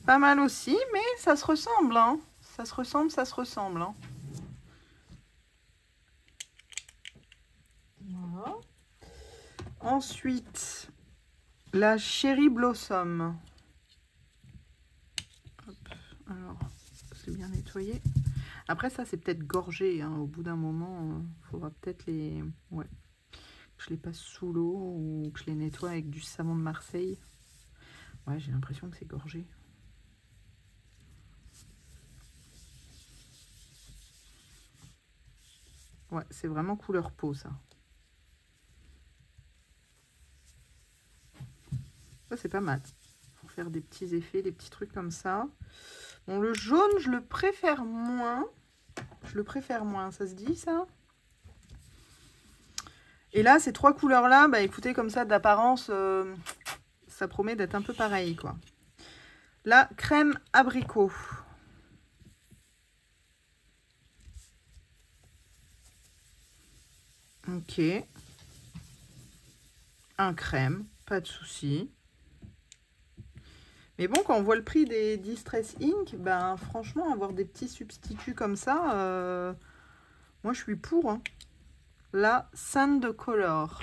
Pas mal aussi, mais ça se ressemble. Hein. Ça se ressemble. Hein. ensuite, la Cherry Blossom. Hop, alors, c'est bien nettoyé. Après, ça, c'est peut-être gorgé. Hein. Au bout d'un moment, il faudra peut-être les... Ouais. Que je les passe sous l'eau ou que je les nettoie avec du savon de Marseille. Ouais, j'ai l'impression que c'est gorgé. Ouais, c'est vraiment couleur peau, ça. Ça, c'est pas mal. Pour faire des petits effets, des petits trucs comme ça. Bon, le jaune, je le préfère moins. Je le préfère moins, ça se dit, ça? Et là, ces trois couleurs-là, bah écoutez, comme ça, d'apparence, ça promet d'être un peu pareil, quoi. La crème abricot. Ok. Un crème, pas de souci. Mais bon, quand on voit le prix des Distress Ink, ben franchement, avoir des petits substituts comme ça, moi je suis pour. Hein. La Sand Color.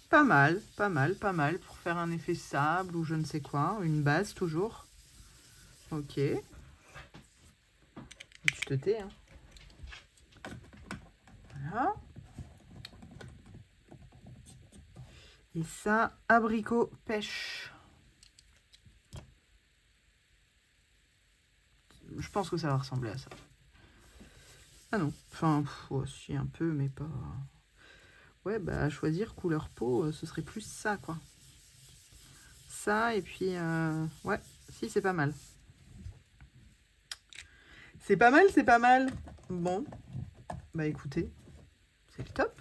Pas mal, pas mal, pas mal pour faire un effet sable ou je ne sais quoi. Une base toujours. Ok. Tu te tais, hein. Voilà. Et ça, abricot pêche. Je pense que ça va ressembler à ça. Ah non, enfin, si un peu, mais pas... Ouais, bah à choisir couleur peau, ce serait plus ça, quoi. Ça, et puis... ouais, si, c'est pas mal. C'est pas mal, c'est pas mal. Bon, bah écoutez, c'est le top.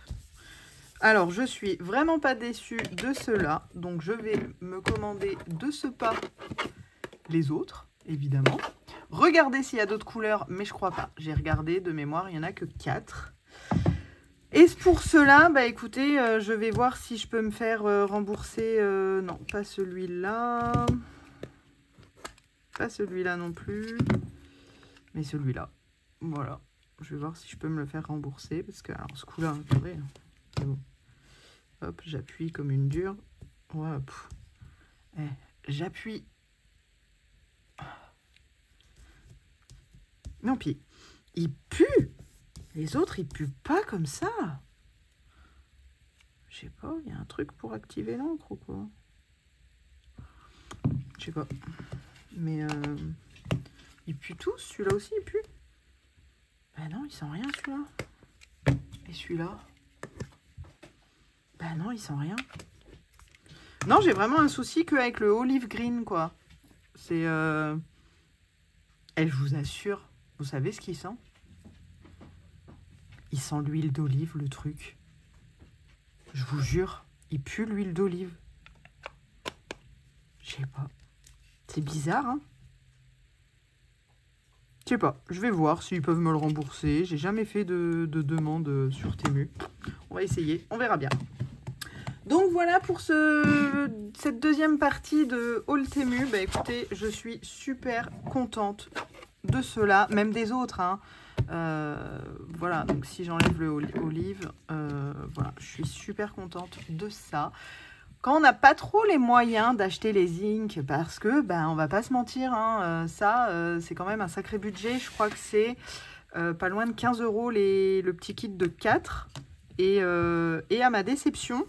Alors, je suis vraiment pas déçue de ceux-là. Donc, je vais me commander de ce pas les autres, évidemment. Regardez s'il y a d'autres couleurs, mais je crois pas. J'ai regardé de mémoire, il n'y en a que 4. Et pour cela, bah écoutez, je vais voir si je peux me faire rembourser... non, pas celui-là. Pas celui-là non plus. Mais celui-là. Voilà. Je vais voir si je peux me le faire rembourser. Parce que, alors, ce coup-là, attendez, c'est bon. Hop, j'appuie comme une dure. Ouais, j'appuie. Non, puis, il pue. Les autres, ils puent pas comme ça. Je sais pas, il y a un truc pour activer l'encre ou quoi? Je sais pas. Mais, ils puent tous. Celui-là aussi, il pue. Ben non, il sent rien, celui-là. Et celui-là? Ben non, il sent rien. Non, j'ai vraiment un souci qu'avec le olive green, quoi. C'est... Et je vous assure, vous savez ce qu'il sent? Il sent l'huile d'olive, le truc. Je vous jure, il pue l'huile d'olive. Je sais pas. C'est bizarre, hein? Je sais pas. Je vais voir s'ils peuvent me le rembourser. J'ai jamais fait de demande sur Temu. On va essayer. On verra bien. Donc voilà pour cette deuxième partie de haul Temu. Bah écoutez, je suis super contente de cela, même des autres. Hein. Voilà, donc si j'enlève le olive, voilà, je suis super contente de ça. Quand on n'a pas trop les moyens d'acheter les inks, parce que, ben, on va pas se mentir, hein, c'est quand même un sacré budget. Je crois que c'est pas loin de 15 € le petit kit de 4. Et à ma déception,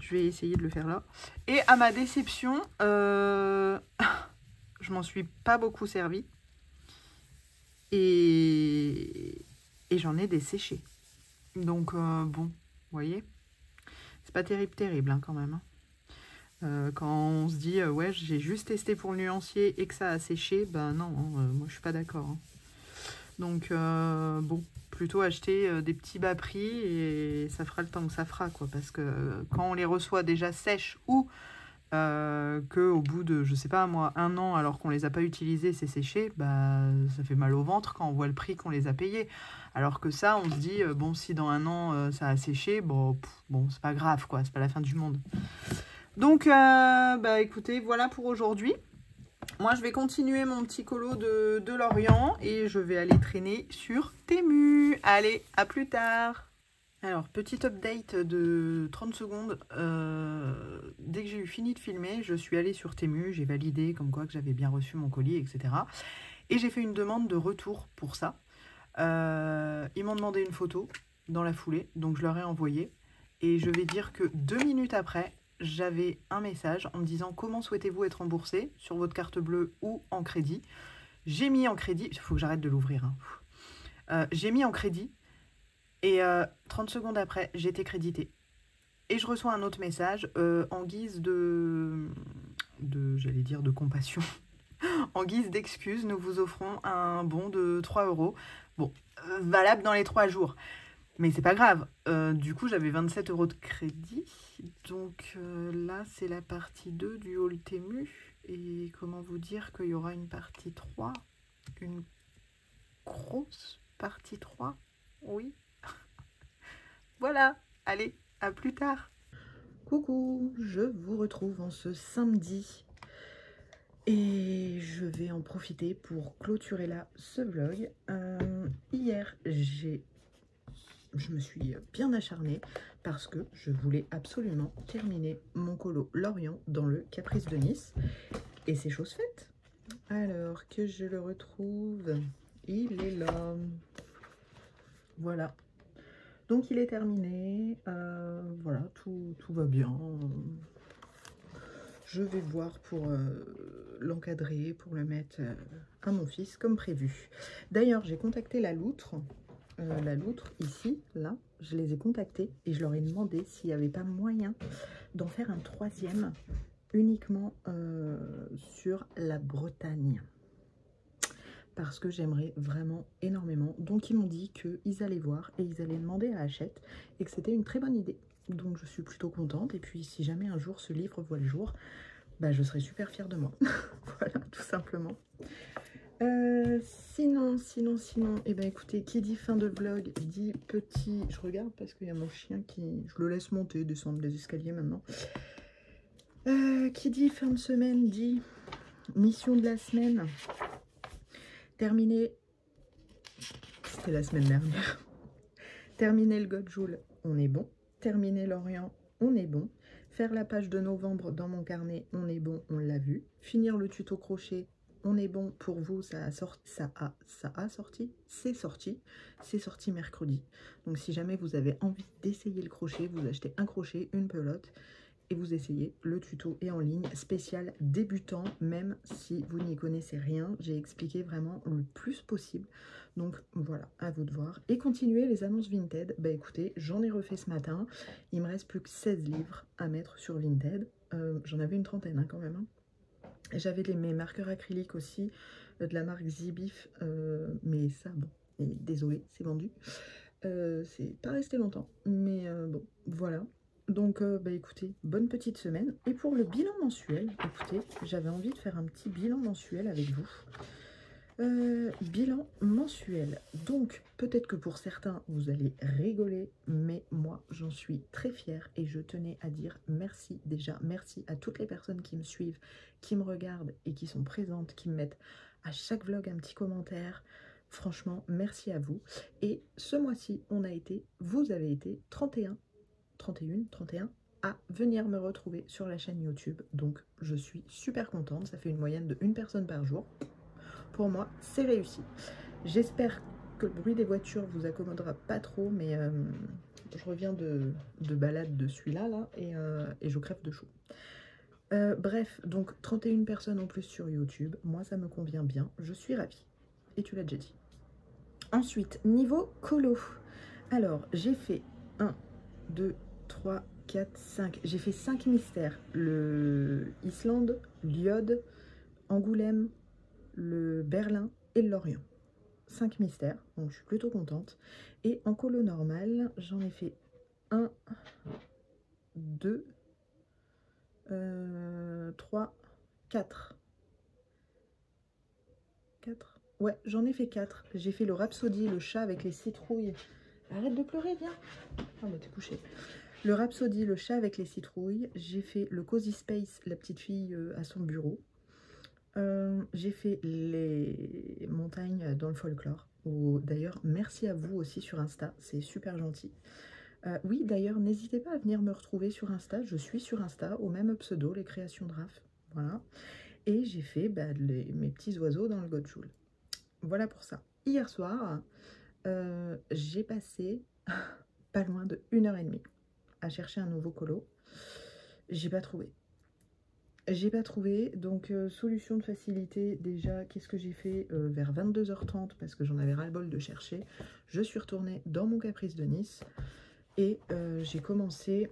je vais essayer de le faire là. Et à ma déception, je m'en suis pas beaucoup servi. Et j'en ai desséché. Donc, bon, vous voyez, c'est pas terrible hein, quand même. Hein. Quand on se dit, ouais, j'ai juste testé pour le nuancier et que ça a séché, ben non, moi je suis pas d'accord. Hein. Donc, bon, plutôt acheter des petits bas prix et ça fera le temps que ça fera, quoi. Parce que quand on les reçoit déjà sèches ou qu'au bout de, je sais pas moi, 1 an, alors qu'on les a pas utilisés, c'est séché, bah, ça fait mal au ventre quand on voit le prix qu'on les a payés. Alors que ça, on se dit, bon, si dans 1 an, ça a séché, bon, c'est pas grave, quoi, c'est pas la fin du monde. Donc, bah, écoutez, voilà pour aujourd'hui. Moi, je vais continuer mon petit colo de Lorient et je vais aller traîner sur Temu. Allez, à plus tard. Alors, petit update de 30 secondes. Dès que j'ai eu fini de filmer, je suis allée sur Temu. J'ai validé comme quoi que j'avais bien reçu mon colis, etc. Et j'ai fait une demande de retour pour ça. Ils m'ont demandé une photo dans la foulée, donc je leur ai envoyé. Et je vais dire que 2 minutes après, j'avais un message en me disant comment souhaitez-vous être remboursé sur votre carte bleue ou en crédit. J'ai mis en crédit, il faut que j'arrête de l'ouvrir. J'ai mis en crédit et 30 secondes après, j'ai été crédité. Et je reçois un autre message en guise j'allais dire de compassion. En guise d'excuse, nous vous offrons un bon de 3 €. Bon, valable dans les 3 jours. Mais c'est pas grave. Du coup, j'avais 27 € de crédit. Donc là, c'est la partie 2 du haul Temu. Et comment vous dire qu'il y aura une partie 3? Une grosse partie 3? Oui. Voilà. Allez, à plus tard. Coucou, je vous retrouve en ce samedi. Et je vais en profiter pour clôturer là ce vlog. Hier, je me suis bien acharnée parce que je voulais absolument terminer mon colo Lorient dans le Caprice de Nice. Et c'est chose faite. Alors que je le retrouve, il est là. Voilà. Donc il est terminé. Voilà, tout va bien. Je vais voir pour l'encadrer, pour le mettre à mon fils comme prévu. D'ailleurs, j'ai contacté la loutre. La loutre, ici, là, je les ai contactés et je leur ai demandé s'il n'y avait pas moyen d'en faire un 3e uniquement sur la Bretagne. Parce que j'aimerais vraiment énormément. Donc, ils m'ont dit qu'ils allaient voir et ils allaient demander à Hachette et que c'était une très bonne idée. Donc, je suis plutôt contente. Et puis, si jamais un jour ce livre voit le jour, bah, je serai super fière de moi. Voilà, tout simplement. Sinon, et ben écoutez, qui dit fin de vlog, dit petit, je regarde parce qu'il y a mon chien qui, je le laisse monter, descendre les escaliers maintenant. Qui dit fin de semaine, dit mission de la semaine, terminer, c'était la semaine dernière, terminer le Godjoul, on est bon, terminer Lorient, on est bon, faire la page de novembre dans mon carnet, on est bon, on l'a vu, finir le tuto crochet, on est bon. Pour vous, ça a sorti, c'est sorti mercredi. Donc si jamais vous avez envie d'essayer le crochet, vous achetez un crochet, une pelote et vous essayez. Le tuto est en ligne, spécial débutant, même si vous n'y connaissez rien. J'ai expliqué vraiment le plus possible. Donc voilà, à vous de voir. Et continuer les annonces Vinted. Bah écoutez, j'en ai refait ce matin. Il me reste plus que 16 livres à mettre sur Vinted. J'en avais une trentaine hein, quand même. Hein. J'avais mes marqueurs acryliques aussi de la marque Zibif, mais ça, bon, et désolé, c'est vendu. C'est pas resté longtemps, mais bon, voilà. Donc, bah écoutez, bonne petite semaine. Et pour le bilan mensuel, écoutez, j'avais envie de faire un petit bilan mensuel avec vous. Bilan mensuel. Donc, peut-être que pour certains, vous allez rigoler, mais moi, j'en suis très fière et je tenais à dire merci déjà. Merci à toutes les personnes qui me suivent, qui me regardent et qui sont présentes, qui me mettent à chaque vlog un petit commentaire. Franchement, merci à vous. Et ce mois-ci, vous avez été 31 à venir me retrouver sur la chaîne YouTube. Donc, je suis super contente. Ça fait une moyenne de 1 personne par jour. Pour moi, c'est réussi. J'espère que le bruit des voitures vous accommodera pas trop, mais je reviens de balade de celui-là, là, et je crève de chaud. Bref, donc 31 personnes en plus sur YouTube. Moi, ça me convient bien. Je suis ravie. Et tu l'as déjà dit. Ensuite, niveau colo. Alors, j'ai fait 1, 2, 3, 4, 5. J'ai fait 5 mystères. Le Islande, l'Iode, Angoulême, le Berlin et le Lorient. 5 mystères, donc je suis plutôt contente. Et en colo normal, j'en ai fait 1, 2, 3, 4. 4. Ouais, j'en ai fait 4. J'ai fait le Rhapsody, le chat avec les citrouilles. Arrête de pleurer, viens. Ah bah t'es couché. Le Rhapsody, le chat avec les citrouilles. J'ai fait le Cozy Space, la petite fille à son bureau. J'ai fait les montagnes dans le folklore. D'ailleurs, merci à vous aussi sur Insta, c'est super gentil. Oui, d'ailleurs, n'hésitez pas à venir me retrouver sur Insta. Je suis sur Insta, au même pseudo, les créations de Raph. Voilà. Et j'ai fait mes petits oiseaux dans le Godjoul. Voilà pour ça. Hier soir, j'ai passé pas loin de 1h30 à chercher un nouveau colo. J'ai pas trouvé. J'ai pas trouvé, donc solution de facilité, déjà, qu'est-ce que j'ai fait vers 22h30, parce que j'en avais ras-le-bol de chercher. Je suis retournée dans mon Caprice de Nice, et j'ai commencé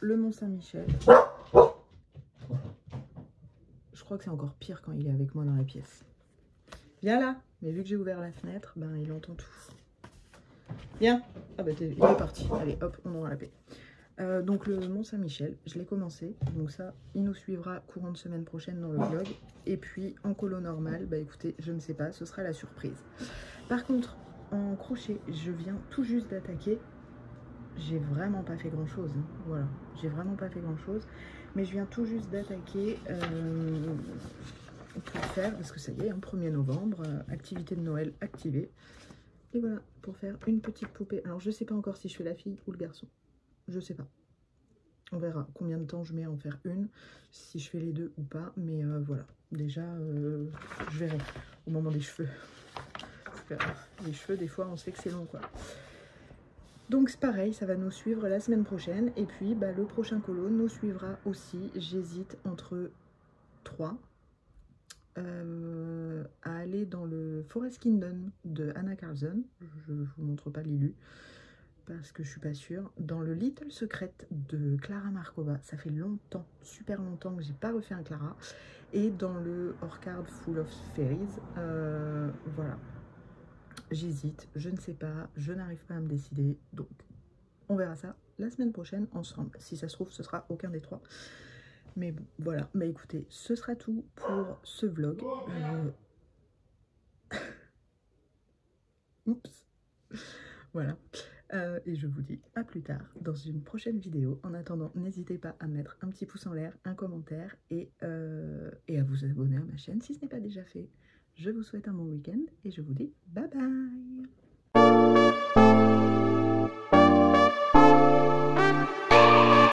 le Mont-Saint-Michel. Je crois que c'est encore pire quand il est avec moi dans la pièce. Viens là. Mais vu que j'ai ouvert la fenêtre, ben il entend tout. Viens. Ah bah il est parti. Allez, hop, on aura la paix. Donc le Mont-Saint-Michel, je l'ai commencé. Donc ça, il nous suivra courant de semaine prochaine dans le vlog. Et puis en colo normal, bah écoutez, je ne sais pas, ce sera la surprise. Par contre, en crochet, je viens tout juste d'attaquer. J'ai vraiment pas fait grand chose, hein. Voilà, j'ai vraiment pas fait grand chose, mais je viens tout juste d'attaquer pour faire, parce que ça y est, hein, 1er novembre, activité de Noël activée, et voilà, pour faire une petite poupée. Alors je sais pas encore si je fais la fille ou le garçon, je sais pas, on verra combien de temps je mets à en faire une, si je fais les deux ou pas, mais voilà, déjà je verrai au moment des cheveux, parce que les cheveux des fois on sait que c'est long quoi. Donc c'est pareil, ça va nous suivre la semaine prochaine. Et puis le prochain colo nous suivra aussi. J'hésite entre 3. À aller dans le Forest Kingdom de Anna Carlson. Je ne vous montre pas l'illu parce que je suis pas sûre. Dans le Little Secret de Clara Markova. Ça fait longtemps, super longtemps que j'ai pas refait un Clara. Et dans le Orchard Full of Fairies. Voilà. J'hésite, je ne sais pas, je n'arrive pas à me décider, donc on verra ça la semaine prochaine ensemble. Si ça se trouve, ce sera aucun des trois. Mais bon, voilà, bah écoutez, ce sera tout pour ce vlog. Oups. Voilà. Et je vous dis à plus tard dans une prochaine vidéo. En attendant, n'hésitez pas à mettre un petit pouce en l'air, un commentaire et à vous abonner à ma chaîne si ce n'est pas déjà fait. Je vous souhaite un bon week-end et je vous dis bye bye.